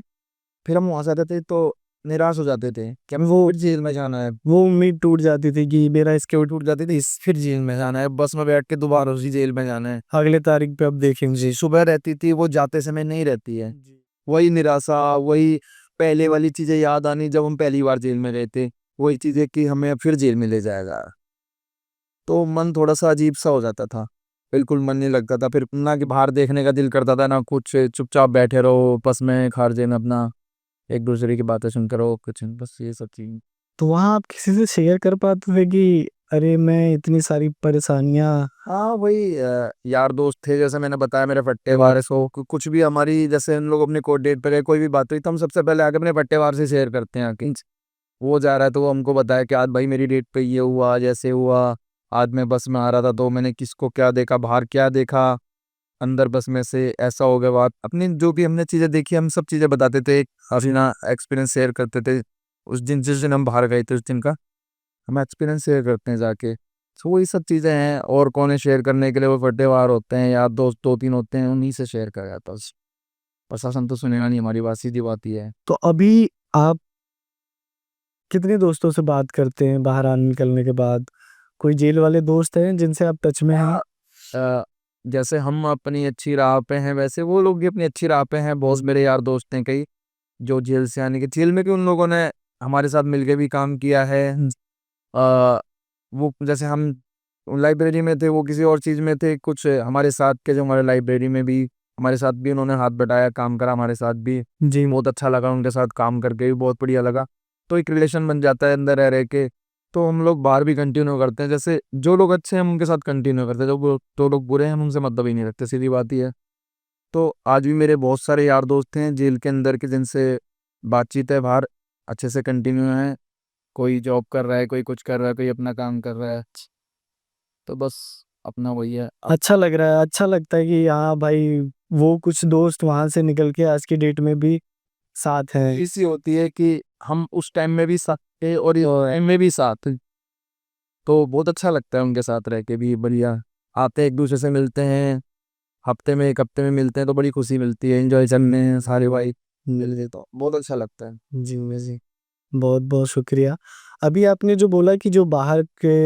फिर हम वहाँ से आते थे तो निराश हो जाते थे कि हमें वो फिर जेल में जाना है। वो उम्मीद टूट जाती थी कि मेरा इसके टूट जाती थी, फिर जेल में जाना है, बस में बैठ के दोबारा उसी जेल में जाना है। अगले तारीख पे अब देखेंगे। जी, सुबह रहती थी, वो जाते समय नहीं रहती है। जी। वही निराशा, वही पहले वाली चीजें याद आनी जब हम पहली बार जेल में गए थे, वही चीजें कि हमें फिर जेल में ले जाएगा, तो मन थोड़ा सा अजीब सा हो जाता था। बिल्कुल मन नहीं लगता था फिर, ना कि बाहर देखने का दिल करता था ना कुछ, चुपचाप बैठे रहो बस में खारजे में अपना, एक दूसरे की बातें सुनते रहो, कुछ नहीं, बस ये सब चीज। तो वहाँ आप किसी से शेयर कर पाते थे कि अरे मैं इतनी सारी परेशानियां। हाँ वही यार दोस्त थे, जैसे मैंने बताया मेरे फट्टे वारे सो कुछ भी हमारी, जैसे हम लोग अपने कोर्ट डेट पे गए, कोई भी बात हुई तो हम सबसे पहले आके अपने फट्टे वार से शेयर करते हैं कि वो जा रहा है तो वो हमको बताया कि आज भाई मेरी डेट पे ये हुआ, आज ऐसे हुआ, आज मैं बस में आ रहा था तो मैंने किसको क्या देखा, बाहर क्या देखा, अंदर बस में से ऐसा हो गया, बात अपनी जो भी हमने चीज़ें देखी हम सब चीज़ें बताते थे, हसीना एक्सपीरियंस शेयर करते थे। उस दिन जिस दिन हम बाहर गए थे उस दिन का हम एक्सपीरियंस शेयर करते हैं जाके। तो वही सब चीज़ें हैं, और कौन है शेयर करने के लिए, वो फटेवार होते हैं, यार दोस्त दो तीन होते हैं, उन्हीं से शेयर करा जाता है। प्रशासन तो सुनेगा नहीं हमारी बात, सीधी बात ही है। तो अभी आप कितने दोस्तों से बात करते हैं बाहर आने निकलने के बाद? कोई जेल वाले दोस्त हैं जिनसे आप टच में हैं? अ, जैसे हम अपनी अच्छी राह पे हैं, वैसे वो लोग भी अपनी अच्छी राह पे हैं। बहुत मेरे यार दोस्त हैं कई जो जेल से आने के, जेल में भी उन लोगों ने हमारे साथ मिलके भी काम किया है। वो जैसे हम लाइब्रेरी में थे, वो किसी और चीज़ में थे, कुछ हमारे साथ के जो हमारे लाइब्रेरी में भी हमारे साथ भी उन्होंने हाथ बटाया, काम करा हमारे साथ भी। जी। बहुत अच्छा लगा उनके साथ काम करके भी, बहुत बढ़िया लगा। तो एक रिलेशन बन जाता है अंदर रह रह के। तो हम लोग बाहर भी कंटिन्यू करते हैं, जैसे जो लोग अच्छे हैं हम उनके साथ कंटिन्यू करते हैं, जो लोग बुरे हैं हम उनसे मतलब ही नहीं रखते, सीधी बात ही है। तो आज भी मेरे बहुत सारे यार दोस्त हैं जेल के अंदर के जिनसे बातचीत है बाहर, अच्छे से कंटिन्यू है। कोई जॉब कर रहा है, कोई कुछ कर रहा है, कोई अपना काम कर रहा है, तो बस अपना वही है। अच्छा लग रहा है, अच्छा लगता है कि हाँ भाई, वो कुछ दोस्त वहां से निकल के आज की डेट में भी साथ हैं। इसी होती है कि हम उस टाइम में भी साथ थे और इस टाइम में भी साथ हैं। तो बहुत अच्छा लगता है उनके साथ रह के भी, बढ़िया। आते एक दूसरे से मिलते हैं, हफ्ते में एक हफ्ते में मिलते हैं तो बड़ी खुशी मिलती है, एंजॉय करने हैं सारे भाई मिलते, तो बहुत अच्छा लगता है। जी जी, बहुत बहुत शुक्रिया। अभी आपने जो बोला कि जो बाहर के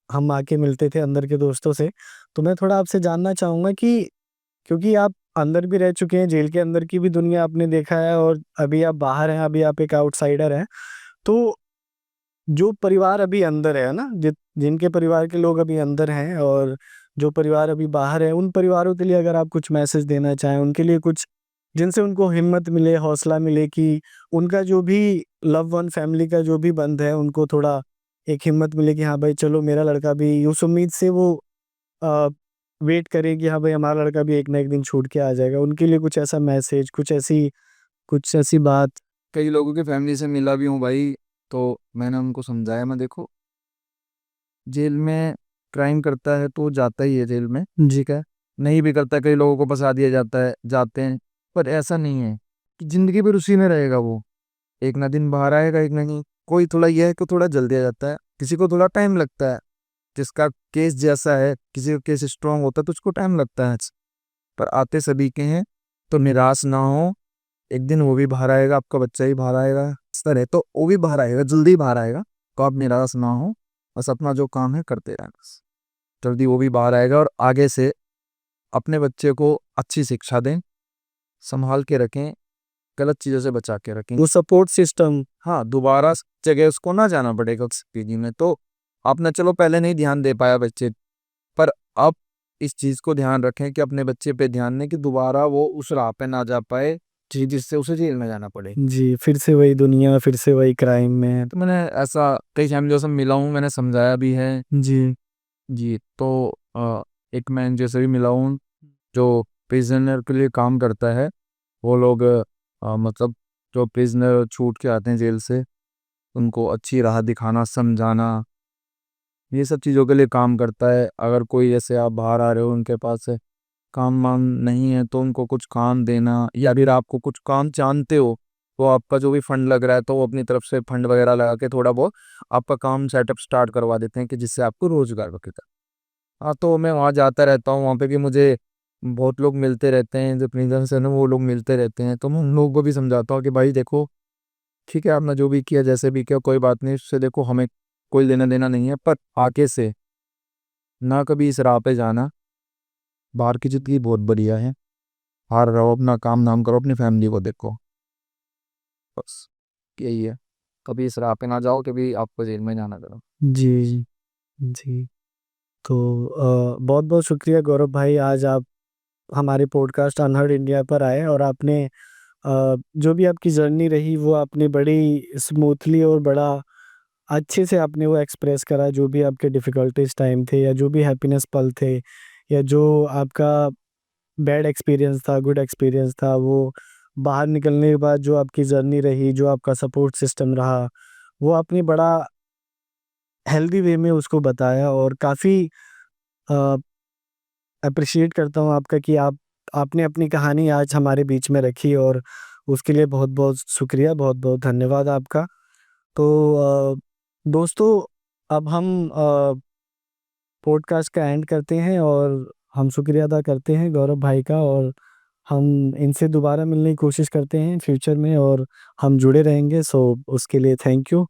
हम आके मिलते थे अंदर के दोस्तों से, तो मैं थोड़ा आपसे जानना चाहूंगा कि क्योंकि आप अंदर भी रह चुके हैं, जेल के अंदर की भी दुनिया आपने देखा है और अभी आप बाहर हैं, अभी आप एक आउटसाइडर हैं। तो जो परिवार अभी अंदर है ना, जिनके परिवार के लोग अभी अंदर हैं और जो परिवार अभी बाहर है, उन परिवारों के लिए अगर आप कुछ मैसेज देना चाहें, उनके लिए कुछ जिनसे उनको हिम्मत मिले, हौसला मिले कि उनका जो भी लव वन फैमिली का जो भी बंद है, उनको थोड़ा एक हिम्मत मिले कि हाँ भाई चलो, मेरा लड़का भी उस उम्मीद से वो आ, वेट करे कि हाँ भाई हमारा लड़का भी एक ना एक दिन छूट के आ जाएगा, उनके लिए कुछ ऐसा मैसेज, कुछ ऐसी बात। कई लोगों की फैमिली से मिला भी हूँ भाई, तो मैंने उनको समझाया, मैं देखो जेल में क्राइम करता है तो जाता ही है जेल में, जी। ठीक है, नहीं भी करता कई लोगों को फंसा दिया जाता है, जाते हैं, पर ऐसा नहीं है कि जिंदगी भर उसी में रहेगा वो। एक ना दिन बाहर आएगा, एक ना नहीं। कोई थोड़ा यह है कि थोड़ा जल्दी आ जाता है, किसी को थोड़ा टाइम लगता है, जिसका केस जैसा है, किसी का केस स्ट्रांग होता है तो उसको टाइम लगता है, पर आते सभी के हैं। तो निराश ना हो, एक दिन वो भी बाहर आएगा, आपका बच्चा ही बाहर आएगा, इस तरह तो वो भी बाहर आएगा, जल्दी बाहर आएगा। तो आप निराश ना हो, बस अपना जो काम है करते रहना, बस जल्दी वो भी बाहर आएगा। और आगे से अपने बच्चे को अच्छी शिक्षा दें, संभाल के रखें, गलत चीज़ों से बचा के रखें। वो सपोर्ट सिस्टम। हाँ, दोबारा जगह उसको ना जाना पड़ेगा उस पीजी में। तो आपने चलो पहले नहीं ध्यान दे पाया बच्चे पर, अब इस चीज़ को ध्यान रखें कि अपने बच्चे पे ध्यान दें कि दोबारा वो उस राह पे ना जा पाए जी, जिससे उसे जेल में जाना पड़े। जी, फिर से वही दुनिया, फिर से वही क्राइम में। तो मैंने ऐसा कई फैमिलियों से मिला हूँ, मैंने समझाया भी है। जी। जी, तो एक मैं जैसे भी मिला हूँ जो प्रिजनर के लिए काम करता है, वो लोग मतलब जो प्रिजनर छूट के आते हैं जेल से, उनको अच्छी राह दिखाना, समझाना, ये सब चीज़ों के लिए काम करता है। अगर कोई जैसे आप बाहर आ रहे हो, उनके पास से काम वाम नहीं है तो उनको कुछ काम देना, या फिर आपको कुछ काम जानते हो तो आपका जो भी फंड लग रहा है तो वो अपनी तरफ से फंड वगैरह लगा के थोड़ा बहुत आपका काम सेटअप स्टार्ट करवा देते हैं कि जिससे आपको रोजगार बचेगा। हाँ, तो मैं वहाँ जाता रहता हूँ, वहाँ पे भी मुझे बहुत लोग मिलते रहते हैं, जो प्रिजन से ना वो लोग मिलते रहते हैं, तो मैं उन लोगों को भी समझाता हूँ कि भाई देखो ठीक है, आपने जो भी किया, जैसे भी किया, कोई बात नहीं, उससे देखो हमें कोई लेना देना नहीं है, पर आगे से ना कभी इस राह पे जाना। बाहर की ज़िंदगी बहुत बढ़िया है, बाहर रहो, अपना काम नाम करो, अपनी फैमिली को देखो, बस यही है। कभी इस राह पे ना जाओ, कभी आपको जेल में जाना करो। जी, जी। तो बहुत-बहुत शुक्रिया गौरव भाई, आज आप हमारे पॉडकास्ट अनहर्ड इंडिया पर आए और आपने जो भी आपकी जर्नी रही वो आपने बड़ी स्मूथली और बड़ा अच्छे से आपने वो एक्सप्रेस करा, जो भी आपके डिफ़िकल्टीज़ टाइम थे या जो भी हैप्पीनेस पल थे या जो आपका बैड एक्सपीरियंस था, गुड एक्सपीरियंस था, वो बाहर निकलने के बाद जो आपकी जर्नी रही, जो आपका सपोर्ट सिस्टम रहा, वो आपने बड़ा हेल्दी वे में उसको बताया और काफ़ी अ, एप्रिशिएट करता हूँ आपका कि आपने अपनी कहानी आज हमारे बीच में रखी और उसके लिए बहुत-बहुत शुक्रिया, बहुत-बहुत धन्यवाद आपका। तो दोस्तों, अब हम पॉडकास्ट का एंड करते हैं और हम शुक्रिया अदा करते हैं गौरव भाई का और हम इनसे दोबारा मिलने की कोशिश करते हैं फ्यूचर में और हम जुड़े रहेंगे। सो उसके लिए थैंक यू।